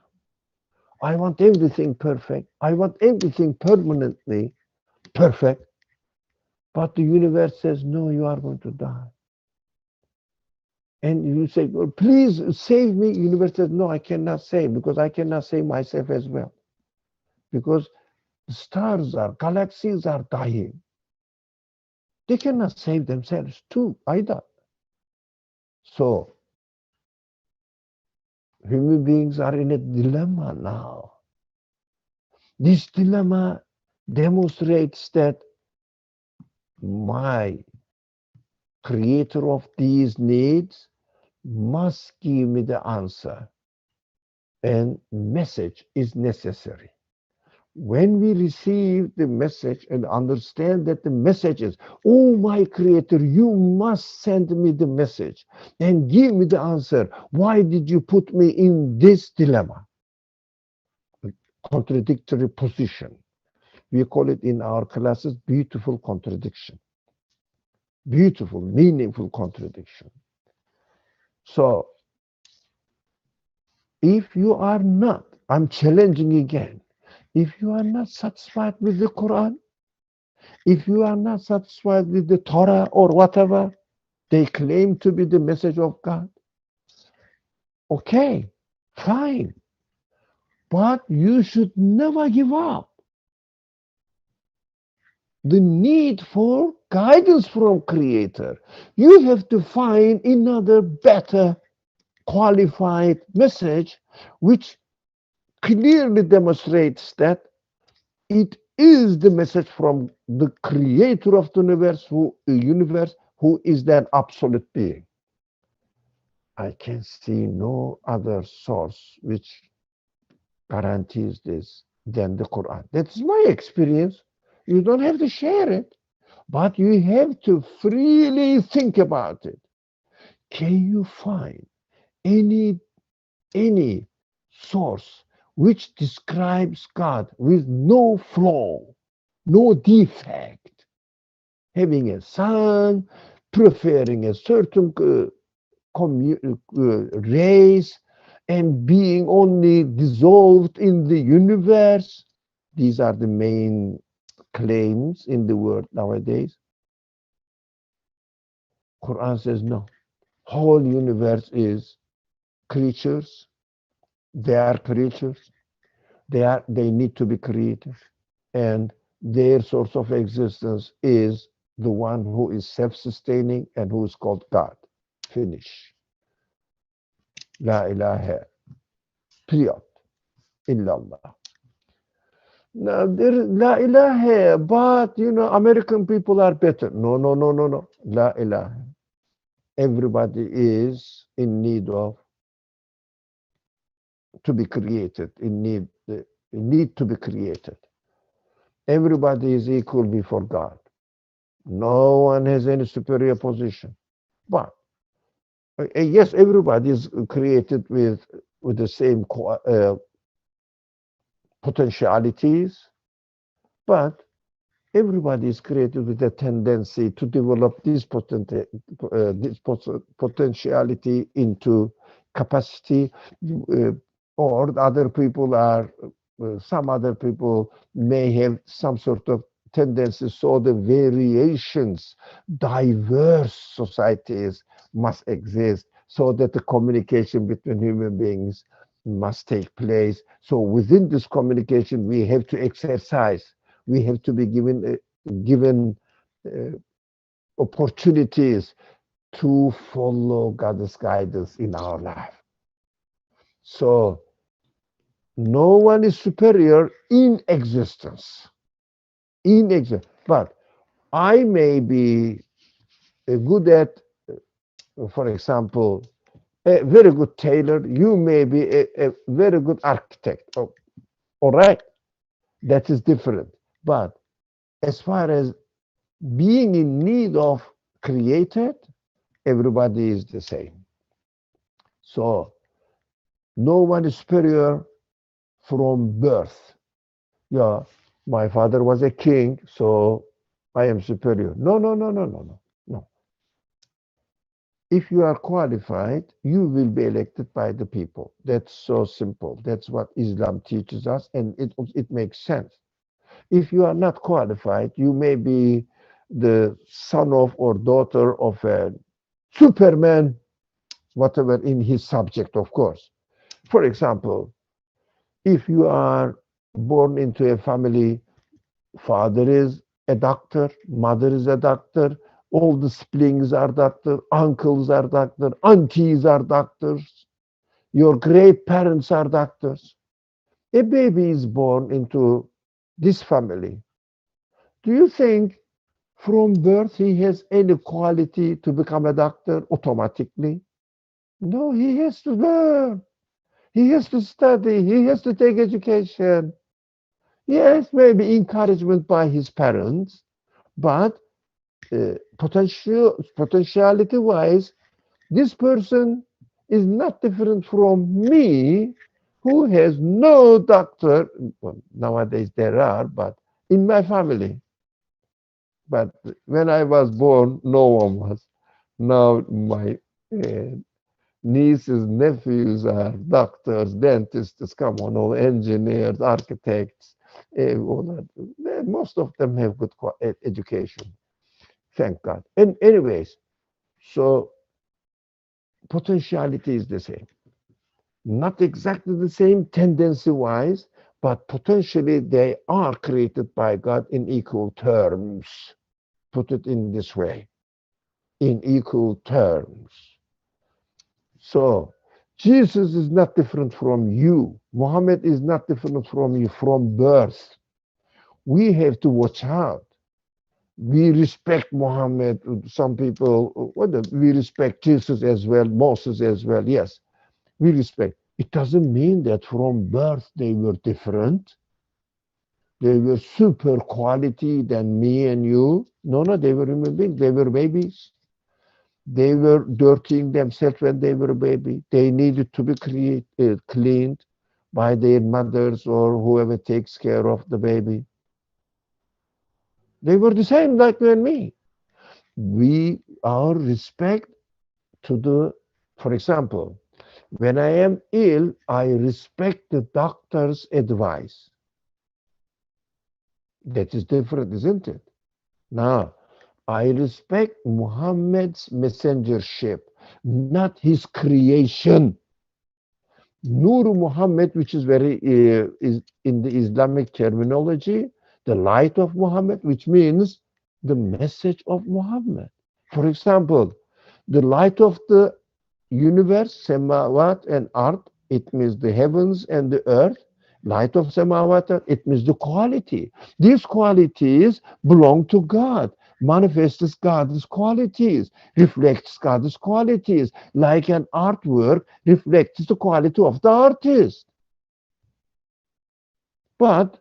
I want everything perfect. I want everything permanently perfect. But the universe says, no, you are going to die. And you say, well, please save me. Universe says, no, I cannot save because I cannot save myself as well. Because the stars are, galaxies are dying. They cannot save themselves too either. So human beings are in a dilemma now. This dilemma demonstrates that my creator of these needs must give me the answer, and message is necessary. When we receive the message and understand that the message is, oh my creator, you must send me the message and give me the answer. Why did you put me in this dilemma? Contradictory position. We call it in our classes beautiful contradiction. Beautiful, meaningful contradiction. So if you are not, I'm challenging again, if you are not satisfied with the Quran, if you are not satisfied with the Torah or whatever they claim to be the message of God, okay, fine. But you should never give up the need for guidance from Creator. You have to find another better qualified message which clearly demonstrates that it is the message from the creator of the universe who is that absolute being. I can see no other source which guarantees this than the Quran. That's my experience. You don't have to share it, but you have to freely think about it. Can you find any any source which describes God with no flaw, no defect, having a son, preferring a certain race, and being only dissolved in the universe? These are the main claims in the world nowadays. Quran says no. Whole universe is creatures. They are creatures. They need to be created, and their source of existence is the one who is self-sustaining and who is called God. Finish. La ilaha, period, illallah. Now, there is la ilaha, but American people are better. No, no, no, no, no. La ilaha. Everybody is in need of to be created, in need to be created. Everybody is equal before God. No one has any superior position. But yes, everybody is created with the same potentialities, but everybody is created with a tendency to develop this potentiality into capacity, uh, or some other people may have some sort of tendency. So the variations, diverse societies must exist so that the communication between human beings must take place. So within this communication, we have to exercise. We have to be given uh, opportunities to follow God's guidance in our life. So no one is superior in existence. But I may be good at, for example, a very good tailor. You may be a very good architect. Oh, all right, that is different. But as far as being in need of created, everybody is the same. So no one is superior from birth. Yeah, my father was a king, so I am superior. No, no, no, no, no, no, no. If you are qualified, you will be elected by the people. That's so simple. That's what Islam teaches us, and it makes sense. If you are not qualified, you may be the son of or daughter of a Superman, whatever in his subject, of course. For example, if you are born into a family, father is a doctor, mother is a doctor, all the siblings are doctor, uncles are doctor, aunties are doctors, your great parents are doctors. A baby is born into this family. Do you think from birth he has any quality to become a doctor automatically? No, he has to learn. He has to study. He has to take education. Yes, maybe encouragement by his parents, but potentiality wise, this person is not different from me, who has no doctor. Well, nowadays there are, but in my family. But when I was born, no one was. Now my uh, nieces, nephews are doctors, dentists, come on, all engineers, architects. All that. Most of them have good education, thank God. And anyways, so potentiality is the same. Not exactly the same tendency wise, but potentially they are created by God in equal terms. Put it in this way, in equal terms. So Jesus is not different from you. Muhammad is not different from you from birth. We have to watch out. We respect Muhammad. Some people, we respect Jesus as well, Moses as well. Yes, we respect. It doesn't mean that from birth they were different. They were super quality than me and you. No, no, they were human beings. They were babies. They were dirtying themselves when they were a baby. They needed to be cleaned by their mothers or whoever takes care of the baby. They were the same like you and me. Our respect to for example, when I am ill, I respect the doctor's advice. That is different, isn't it? Now, I respect Muhammad's messengership, not his creation. Nur Muhammad, which is very is in the Islamic terminology, the light of Muhammad, which means the message of Muhammad. For example, the light of the universe, Samawat and Earth, it means the heavens and the earth. Light of Samawat, it means the quality. These qualities belong to God, manifests God's qualities, reflects God's qualities, like an artwork reflects the quality of the artist. But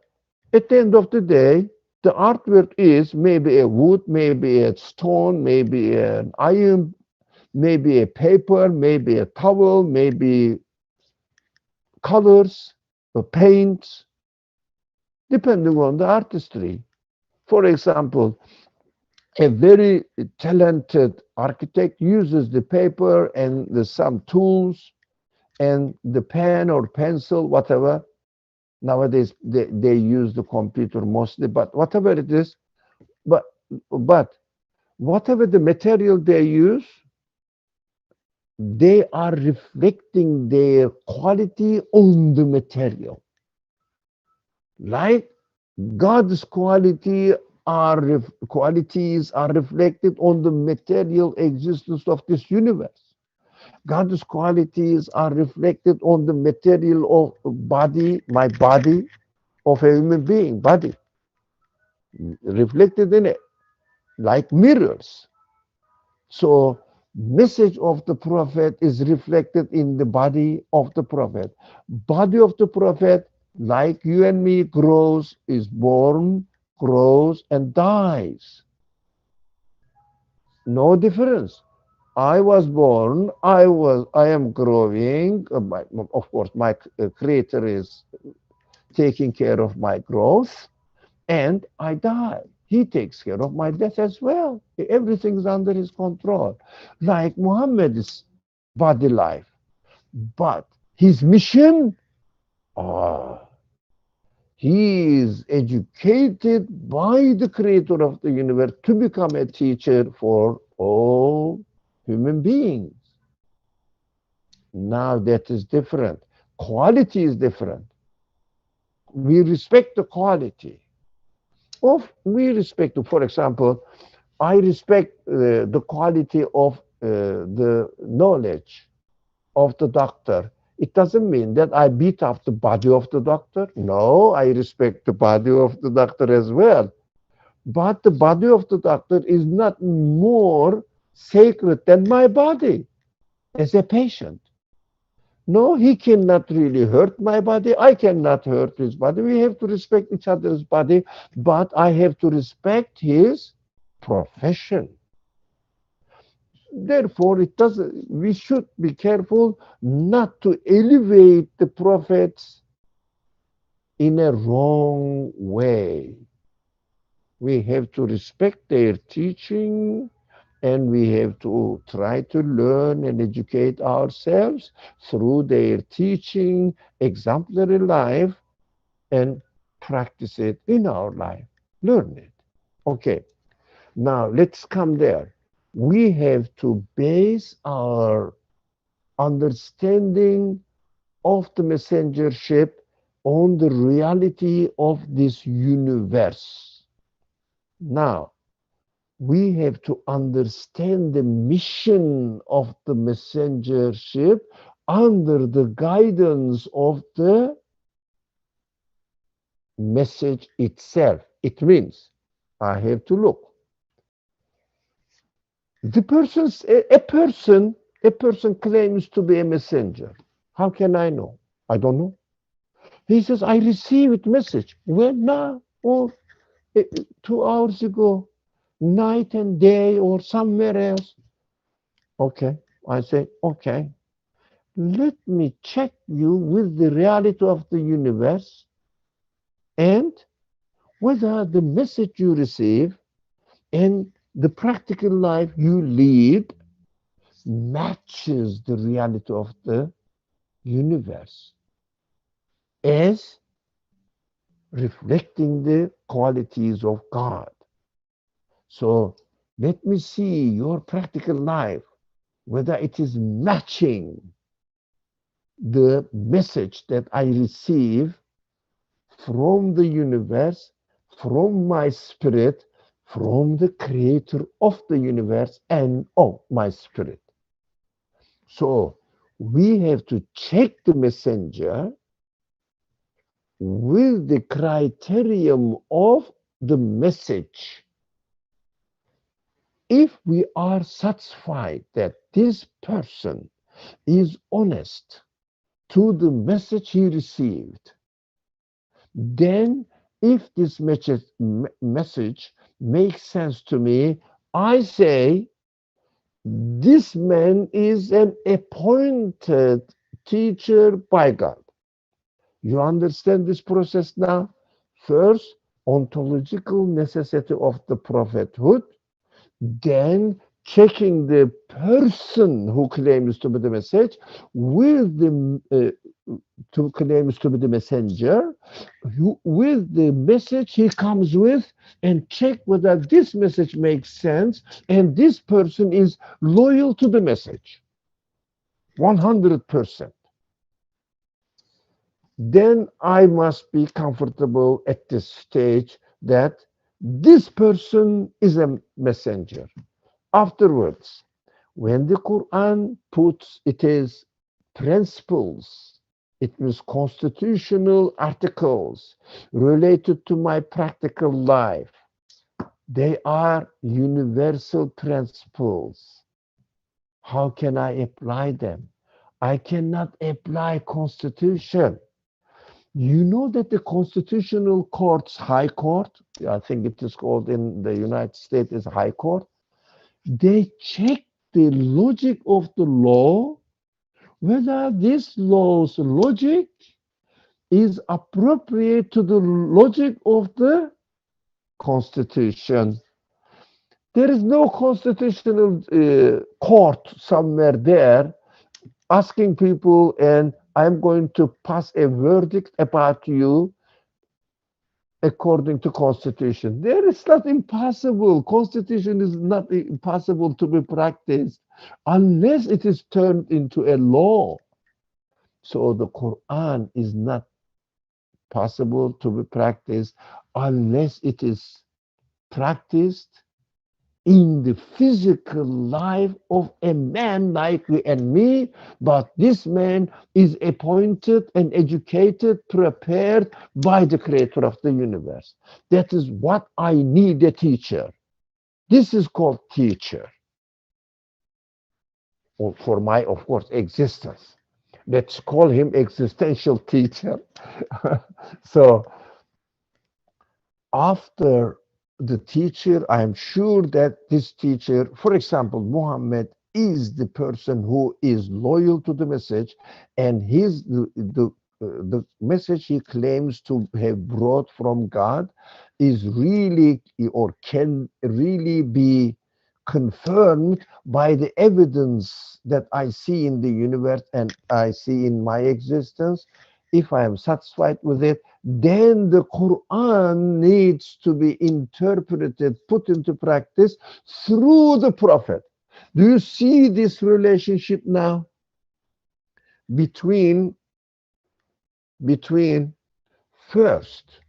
at the end of the day, the artwork is maybe a wood, maybe a stone, maybe an iron, maybe a paper, maybe a towel, maybe colors or paints, depending on the artistry. For example, a very talented architect uses the paper and some tools and the pen or pencil, whatever. Nowadays, they use the computer mostly, but whatever it is, but but whatever the material they use, they are reflecting their quality on the material. Like God's qualities are reflected on the material existence of this universe. God's qualities are reflected on the material of body, my body, of a human being, body, reflected in it, like mirrors. So, message of the prophet is reflected in the body of the prophet. Body of the prophet, like you and me, grows, is born, grows, and dies. No difference. I was born. I am growing. Of course, my creator is taking care of my growth, and I die. He takes care of my death as well. Everything is under his control. Like Muhammad's body life. But his mission, oh, he is educated by the creator of the universe to become a teacher for all human beings. Now that is different. Quality is different. We respect the quality. We respect, for example, I respect the quality of the knowledge of the doctor. It doesn't mean that I beat up the body of the doctor. No, I respect the body of the doctor as well. But the body of the doctor is not more sacred than my body as a patient. No, he cannot really hurt my body. I cannot hurt his body. We have to respect each other's body, but I have to respect his profession. Therefore, it doesn't. We should be careful not to elevate the prophets in a wrong way. We have to respect their teaching, and we have to try to learn and educate ourselves through their teaching, exemplary life, and practice it in our life. Learn it. Okay, now let's come there. We have to base our understanding of the messengership on the reality of this universe. Now, we have to understand the mission of the messengership under the guidance of the message itself. It means I have to look. A person claims to be a messenger. How can I know? I don't know. He says, I received message. When now? Or 2 hours ago, night and day, or somewhere else. Okay. I say, okay. Let me check you with the reality of the universe and whether the message you receive and the practical life you lead matches the reality of the universe as reflecting the qualities of God. So let me see your practical life, whether it is matching the message that I receive from the universe, from my spirit, from the creator of the universe and of my spirit. So we have to check the messenger with the criterion of the message. If we are satisfied that this person is honest to the message he received, then if this message makes sense to me, I say this man is an appointed teacher by God. You understand this process now? First, ontological necessity of the prophethood, then checking the person who claims to be the message with the to claims to be the messenger, with the message he comes with, and check whether this message makes sense and this person is loyal to the message 100%. Then I must be comfortable at this stage that this person is a messenger. Afterwards, when the Quran puts it is principles, it means constitutional articles related to my practical life. They are universal principles. How can I apply them? I cannot apply constitution. You know that the constitutional courts, high court, I think it is called in the United States is high court, they check the logic of the law, whether this law's logic is appropriate to the logic of the Constitution. There is no constitutional court somewhere there asking people, and I'm going to pass a verdict about you according to Constitution. There is not impossible. Constitution is not impossible to be practiced unless it is turned into a law. So the Quran is not possible to be practiced unless it is practiced in the physical life of a man like you and me, but this man is appointed and educated, prepared by the creator of the universe. That is what I need a teacher. This is called teacher, or for my, of course, existence. Let's call him existential teacher. So after the teacher, I am sure that this teacher, for example, Muhammad, is the person who is loyal to the message, and the message he claims to have brought from God is really or can really be confirmed by the evidence that I see in the universe and I see in my existence. If I am satisfied with it, then the Quran needs to be interpreted, put into practice through the Prophet. Do you see this relationship now between first,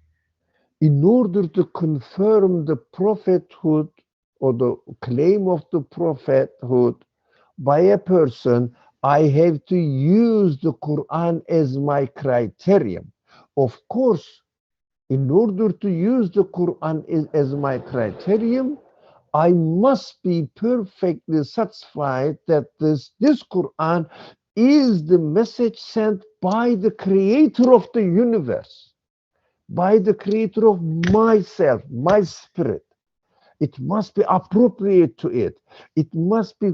in order to confirm the prophethood or the claim of the prophethood by a person, I have to use the Quran as my criterion. Of course, in order to use the Quran as my criterion, I must be perfectly satisfied that this Quran is the message sent by the creator of the universe, by the creator of myself, my spirit. It must be appropriate to it. It must be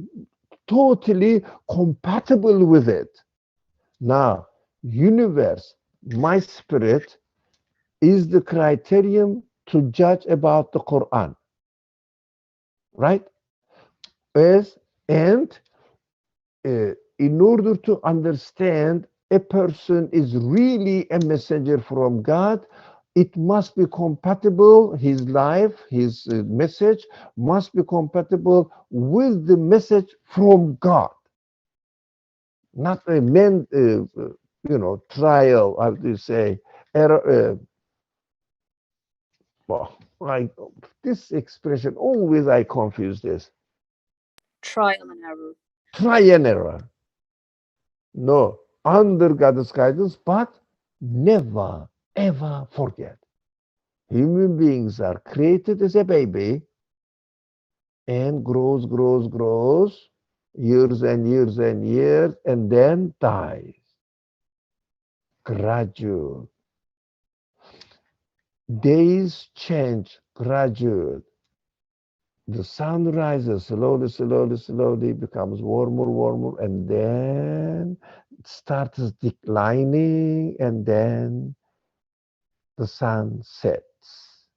totally compatible with it. Now, universe, my spirit, is the criterion to judge about the Quran, right? As and in order to understand a person is really a messenger from God, it must be compatible, his life, his message must be compatible with the message from God. not a man, trial, how do you say, error, well, like this expression, always I confuse this. Trial and error. Try and error. No, under God's guidance, but never, ever forget. Human beings are created as a baby and grows, grows, grows, years and years and years, and then dies. Gradual. Days change gradual. The sun rises slowly, slowly, slowly, becomes warmer, warmer, and then it starts declining, and then the sun sets,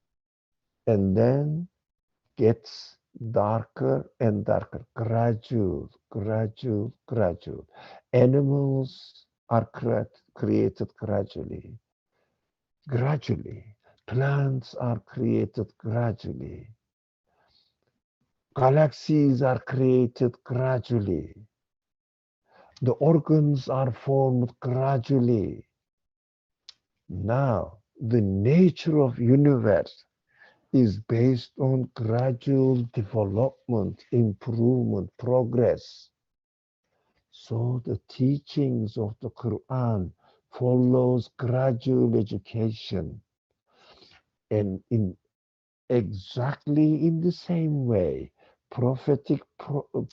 and then gets darker and darker, gradual, gradual, gradual. Animals are created gradually, gradually. Plants are created gradually. Galaxies are created gradually. The organs are formed gradually. Now, the nature of universe is based on gradual development, improvement, progress. So the teachings of the Quran follows gradual education, and in exactly in the same way, prophetic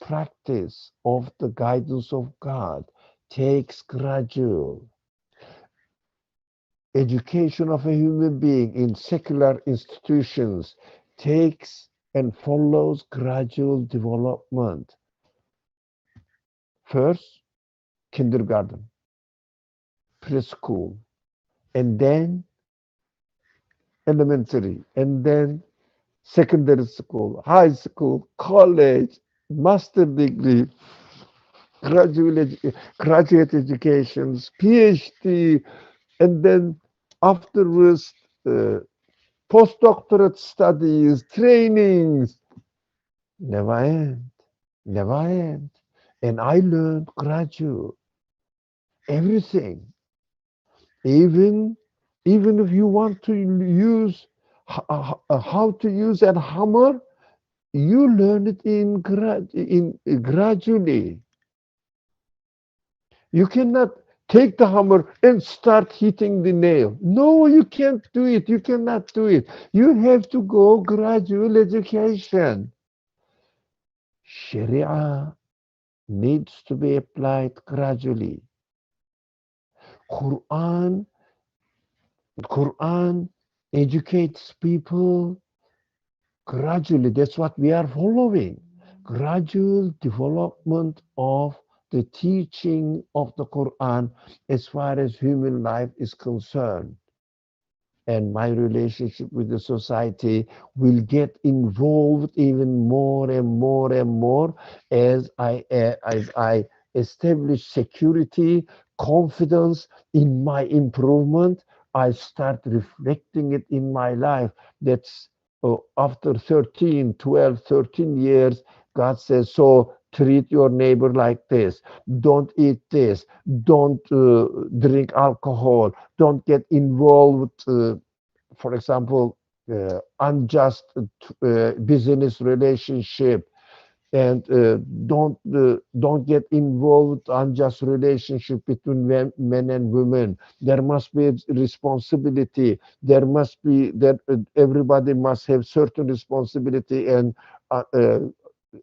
practice of the guidance of God takes gradual education of a human being in secular institutions takes and follows gradual development. First, kindergarten, preschool, and then elementary, and then secondary school, high school, college, master degree, graduate educations, PhD, and then afterwards uh, postdoctorate studies, trainings, never end, never end. And I learned gradual everything, even even if you want to use how to use a hammer, you learn it in gradually. You cannot take the hammer and start hitting the nail. No, you can't do it. You cannot do it. You have to go gradual education. Sharia needs to be applied gradually. Quran, Quran educates people gradually. That's what we are following. Gradual development of the teaching of the Quran as far as human life is concerned. And my relationship with the society will get involved even more and more and more as I establish security, confidence in my improvement. I start reflecting it in my life. That's after 13, 12, 13 years, God says, so treat your neighbor like this. Don't eat this. Don't drink alcohol. Don't get involved, for example, unjust business relationship, and don't get involved unjust relationship between men and women. There must be responsibility. There must be that everybody must have certain responsibility and uh, uh,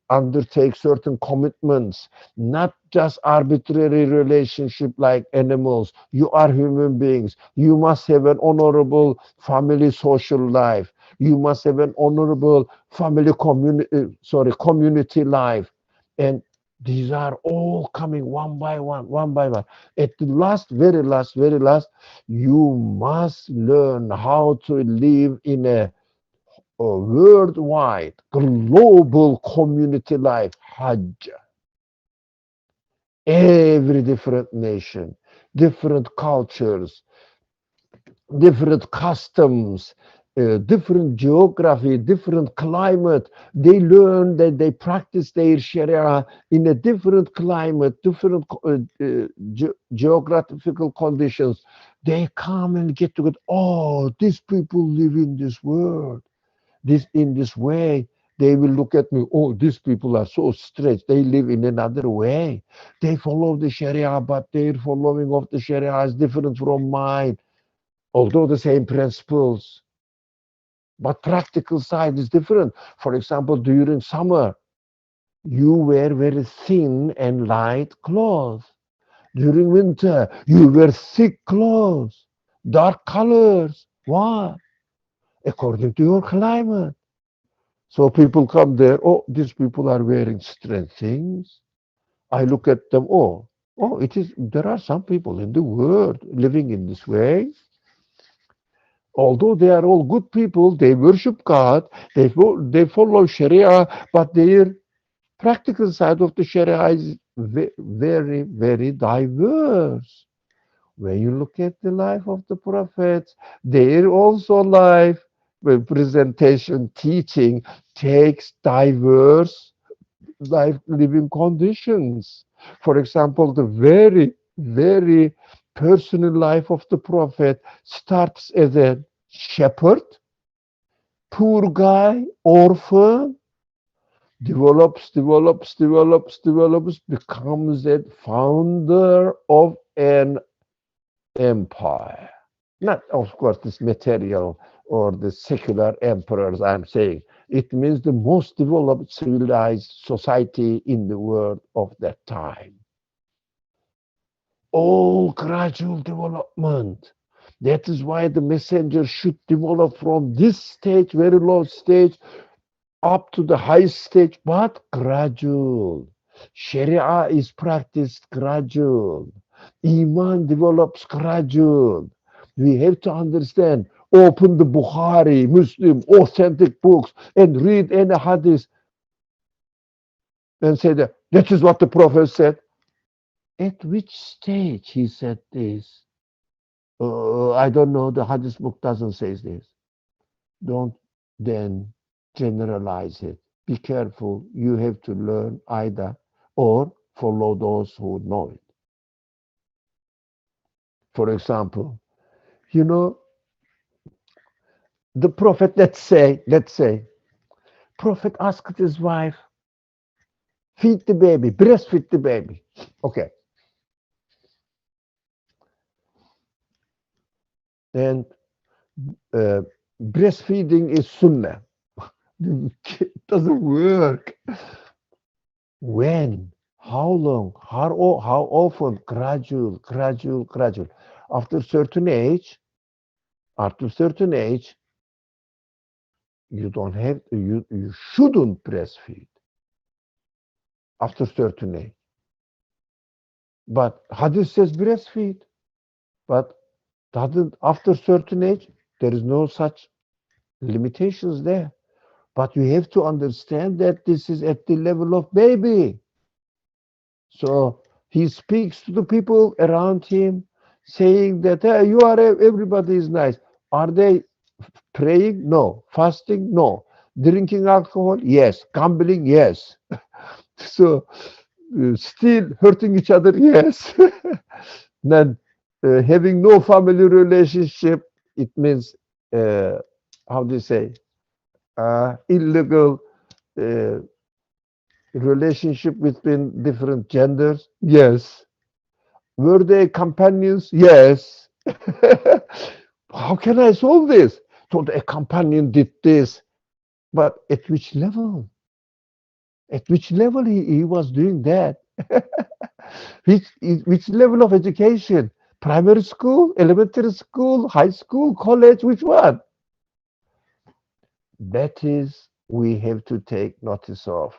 undertake certain commitments, not just arbitrary relationship like animals. You are human beings. You must have an honorable family social life. You must have an honorable family community life. And these are all coming one by one, one by one. At the last, very last, very last, you must learn how to live in a worldwide, global community life, Hajj. Every different nation, different cultures, different customs, different geography, different climate. They learn that they practice their Sharia in a different climate, different geographical conditions. They come and get together. Oh, these people live in this world, this in this way. They will look at me. Oh, these people are so stretched. They live in another way. They follow the Sharia, but their following of the Sharia is different from mine, although the same principles. But practical side is different. For example, during summer, you wear very thin and light clothes. During winter, you wear thick clothes, dark colors. Why? According to your climate. So people come there, oh, these people are wearing strange things. I look at them, oh, it is, there are some people in the world living in this way. Although they are all good people, they worship God, they follow Sharia, but their practical side of the Sharia is very, very diverse. When you look at the life of the prophets, their also life, presentation, teaching takes diverse life living conditions. For example, the very, very personal life of the prophet starts as a shepherd, poor guy, orphan, develops, becomes a founder of an empire. Not, of course, this material or the secular emperors I'm saying. It means the most developed civilized society in the world of that time. All gradual development. That is why the messenger should develop from this stage, very low stage, up to the highest stage, but gradual. Sharia is practiced gradual. Iman develops gradual. We have to understand. Open the Bukhari, Muslim, authentic books and read any hadith and say that is what the Prophet said. At which stage he said this? I don't know. The hadith book doesn't say this. Don't then generalize it. Be careful. You have to learn either or follow those who know it. For example, you know, the prophet, let's say, prophet asked his wife, feed the baby, breastfeed the baby. Okay. And uh, breastfeeding is sunnah. It doesn't work. When? How long? How often? Gradual. After certain age, after certain age, you don't have you shouldn't breastfeed after certain age. But hadith says breastfeed. But doesn't after certain age, there is no such limitations there. But you have to understand that this is at the level of baby. So he speaks to the people around him, saying that hey, you are everybody is nice. Are they praying? No. Fasting? No. Drinking alcohol? Yes. Gambling? Yes. So still hurting each other? Yes. Then having no family relationship, it means how do you say illegal uh, relationship between different genders? Yes. Were they companions? Yes. How can I solve this? So a companion did this, but at which level? At which level he was doing that? which level of education? Primary school, elementary school, high school, college, which one? That is, we have to take notice of.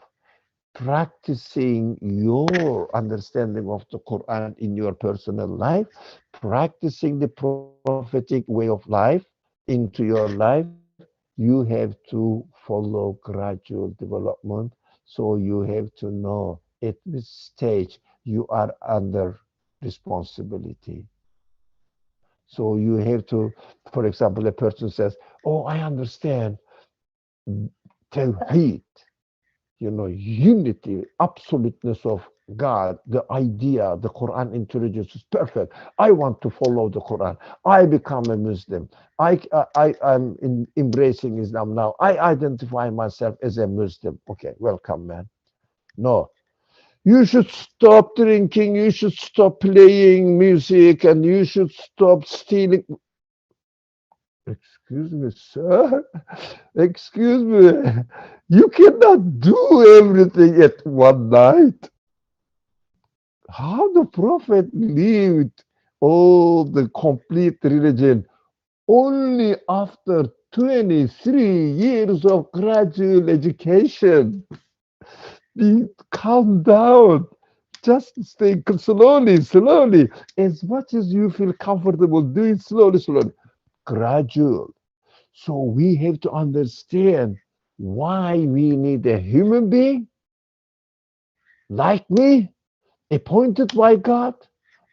Practicing your understanding of the Quran in your personal life, practicing the prophetic way of life into your life, you have to follow gradual development. So you have to know at which stage you are under responsibility. So you have to, for example, a person says, "Oh, I understand Tawheed, unity, absoluteness of God, the idea, the Quran introduces perfect. I want to follow the Quran. I become a Muslim. I'm embracing Islam now. I identify myself as a Muslim." Okay, welcome, man. No, you should stop drinking. You should stop playing music, and you should stop stealing. Excuse me, sir. Excuse me. You cannot do everything at one night. How the Prophet lived all the complete religion only after 23 years of gradual education. Calm down. Just stay slowly, slowly. As much as you feel comfortable, do it slowly, slowly. Gradual. So we have to understand why we need a human being like me, appointed by God,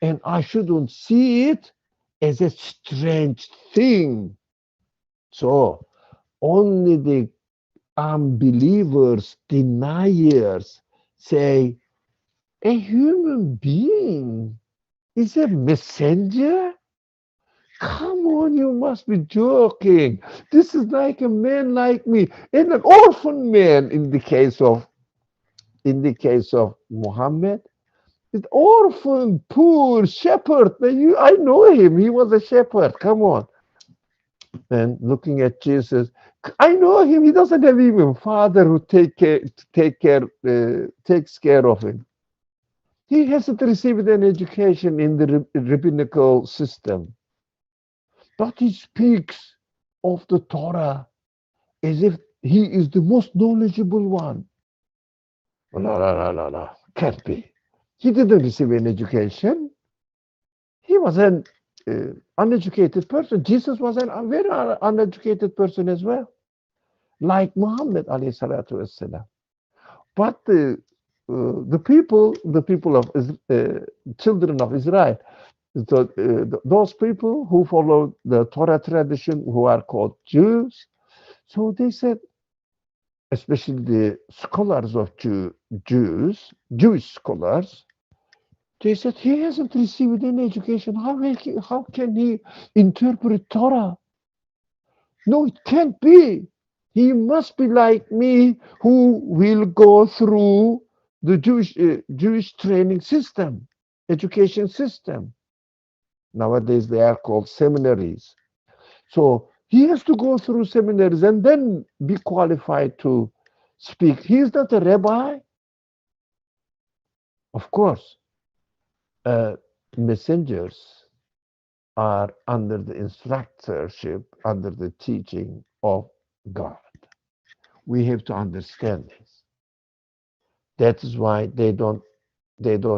and I shouldn't see it as a strange thing. So only the unbelievers, deniers say a human being is a messenger? Come on, you must be joking. This is like a man like me, and an orphan man in the case of Muhammad. An orphan, poor shepherd. I know him. He was a shepherd. Come on. And looking at Jesus, I know him. He doesn't have even father who takes care of him. He hasn't received an education in the rabbinical system, but he speaks of the Torah as if he is the most knowledgeable one. No, no, no, no, no. Can't be. He didn't receive an education. He was an uneducated person. Jesus was a very uneducated person as well, like Muhammad alayhi salatu wasalam. But the people of children of Israel, those people who follow the Torah tradition, who are called Jews, so they said, especially the scholars of Jewish scholars, they said he hasn't received any education. How can he interpret Torah? No, it can't be. He must be like me, who will go through the Jewish training system, education system. Nowadays they are called seminaries. So he has to go through seminaries and then be qualified to speak. He is not a rabbi, of course. Uh, Messengers are under the instructorship, under the teaching of God. We have to understand this. That is why they don't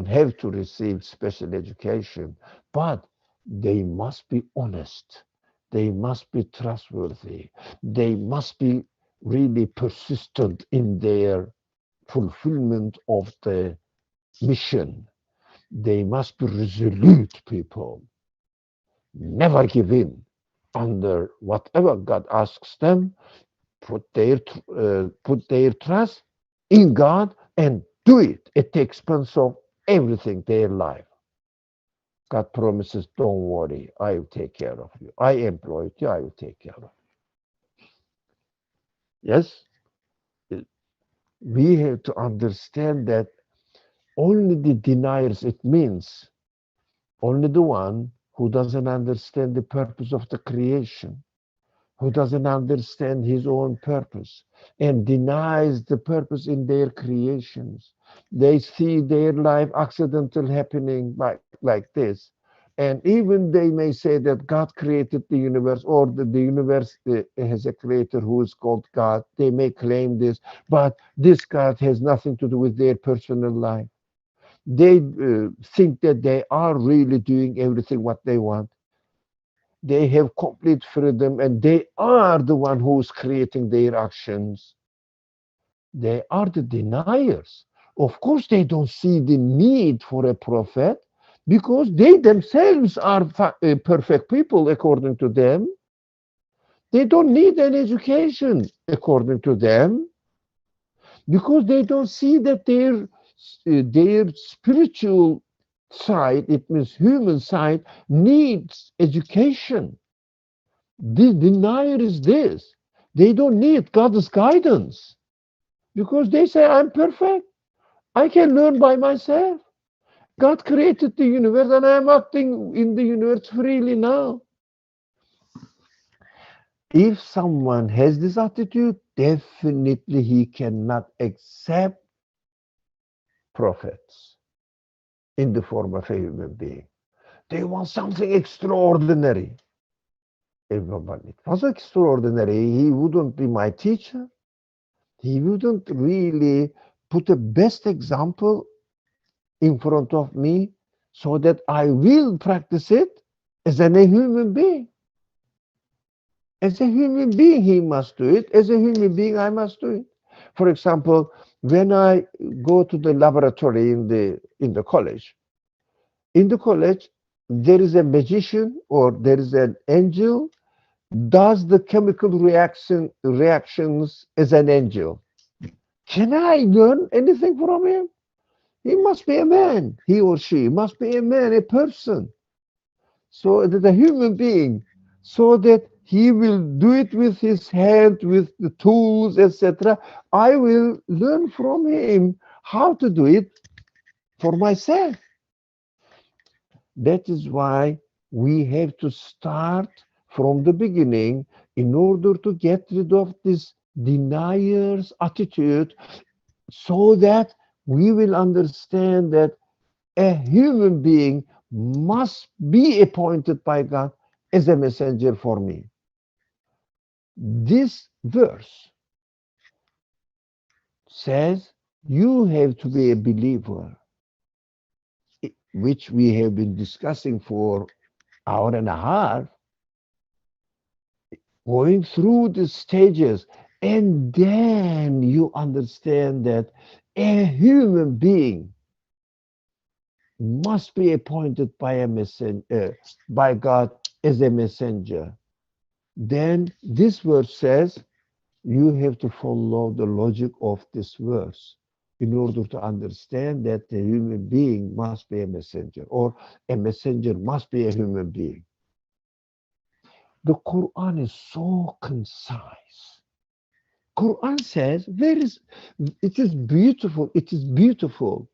have to receive special education, but they must be honest. They must be trustworthy. They must be really persistent in their fulfillment of the mission. They must be resolute people. Never give in under whatever God asks them. Put their trust in God and do it at the expense of everything, their life. God promises, don't worry, I will take care of you. I employed you, I will take care of you. Yes, we have to understand that only the deniers, it means only the one who doesn't understand the purpose of the creation, who doesn't understand his own purpose and denies the purpose in their creations. They see their life accidental happening like this. And even they may say that God created the universe, or the universe has a creator who is called God. They may claim this, but this God has nothing to do with their personal life. They think that they are really doing everything what they want. They have complete freedom, and they are the one who's creating their actions. They are the deniers. Of course, they don't see the need for a prophet. because they themselves are perfect people according to them. They don't need an education according to them because they don't see that their spiritual side, it means human side, needs education. The denier is this. They don't need God's guidance because they say, I'm perfect. I can learn by myself. God created the universe and I am acting in the universe freely now. If someone has this attitude, definitely he cannot accept prophets in the form of a human being. They want something extraordinary. Everybody, it was extraordinary. He wouldn't be my teacher. He wouldn't really put the best example in front of me so that I will practice it as a human being. As a human being, he must do it. As a human being, I must do it. For example, when I go to the laboratory in the college, there is a magician or there is an angel does the chemical reactions as an angel. Can I learn anything from him? He must be a man. He or she must be a man, a person. So that a human being, so that he will do it with his hand, with the tools, etc. I will learn from him how to do it for myself. That is why we have to start from the beginning in order to get rid of this denier's attitude so that we will understand that a human being must be appointed by God as a messenger for me. This verse says you have to be a believer, which we have been discussing for hour and a half, going through the stages, and then you understand that a human being must be appointed by a by God as a messenger. Then this verse says you have to follow the logic of this verse in order to understand that the human being must be a messenger or a messenger must be a human being. The Quran is so concise. Quran says it is beautiful. It is beautiful.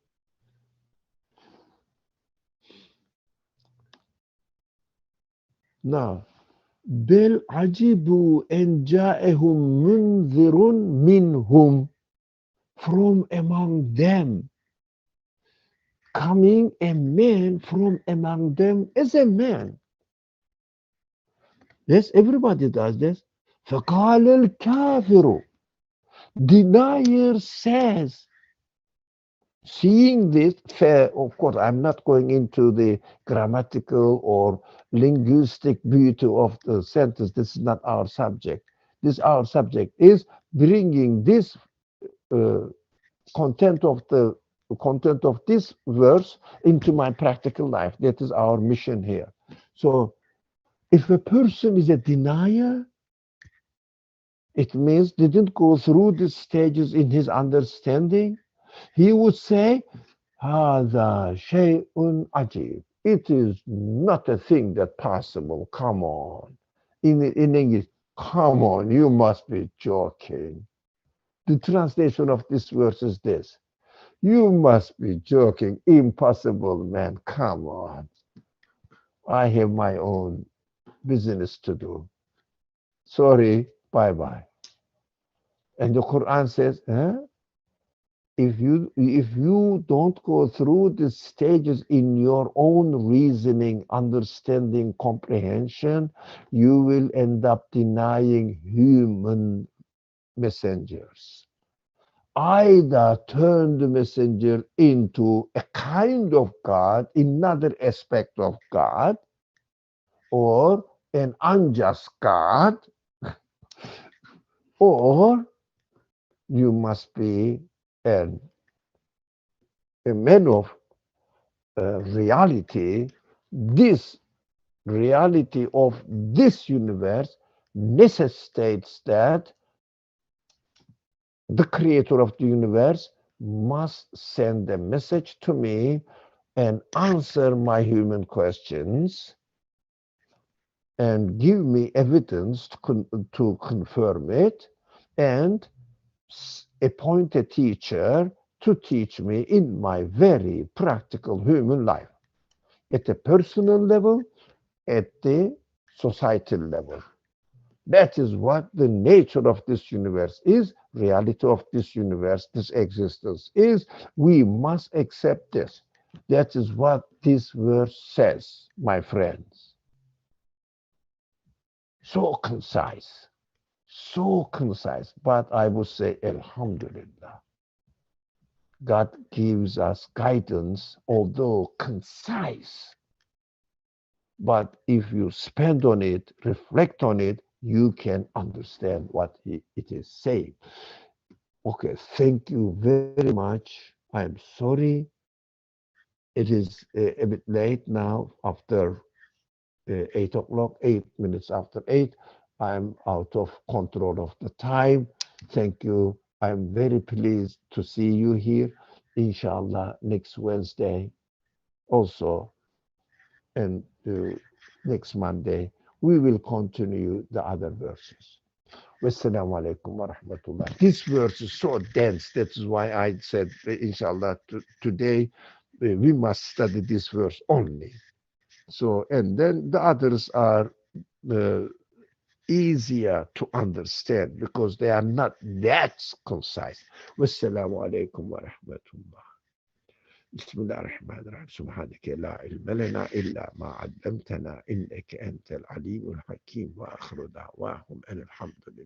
Now, بل عجبوا أن جاءهم منذر منهم, from among them, coming a man from among them as a man. Yes, everybody does this. فقال الكافر, denier says, seeing this, of course, I'm not going into the grammatical or linguistic beauty of the sentence. This is not our subject. Our subject is bringing this uh, content of this verse into my practical life. That is our mission here. So, if a person is a denier, it means didn't go through the stages in his understanding. He would say, هذا شيء عجيب. It is not a thing that possible. Come on. In English, come on, you must be joking. The translation of this verse is this. You must be joking. Impossible, man. Come on. I have my own business to do. Sorry, bye-bye. And the Quran says, if you don't go through the stages in your own reasoning, understanding, comprehension, you will end up denying human messengers. Either turn the messenger into a kind of God, another aspect of God, or an unjust God, or you must be a man of reality, this reality of this universe necessitates that the creator of the universe must send a message to me and answer my human questions and give me evidence to confirm it and appoint a teacher to teach me in my very practical human life at a personal level, at the societal level. That is what the nature of this universe is, reality of this universe, this existence is. We must accept this. That is what this verse says, my friends. So concise, so concise. But I would say, Alhamdulillah, God gives us guidance, although concise. But if you spend on it, reflect on it, you can understand what it is saying. Okay, thank you very much. I'm sorry. It is a bit late now after 8 o'clock, 8 minutes after 8. I'm out of control of the time. Thank you. I'm very pleased to see you here. Inshallah, next Wednesday also, and next Monday, we will continue the other verses. Wassalamu alaikum wa rahmatullah. This verse is so dense. That is why I said, inshallah, today we must study this verse only. So, and then the others are uh, easier to understand because they are not that concise. Wassalamu alaikum wa rahmatullah. بسم الله الرحمن الرحيم سبحانك لا علم لنا إلا ما علمتنا إنك أنت العليم الحكيم وآخر دعواهم أن الحمد لله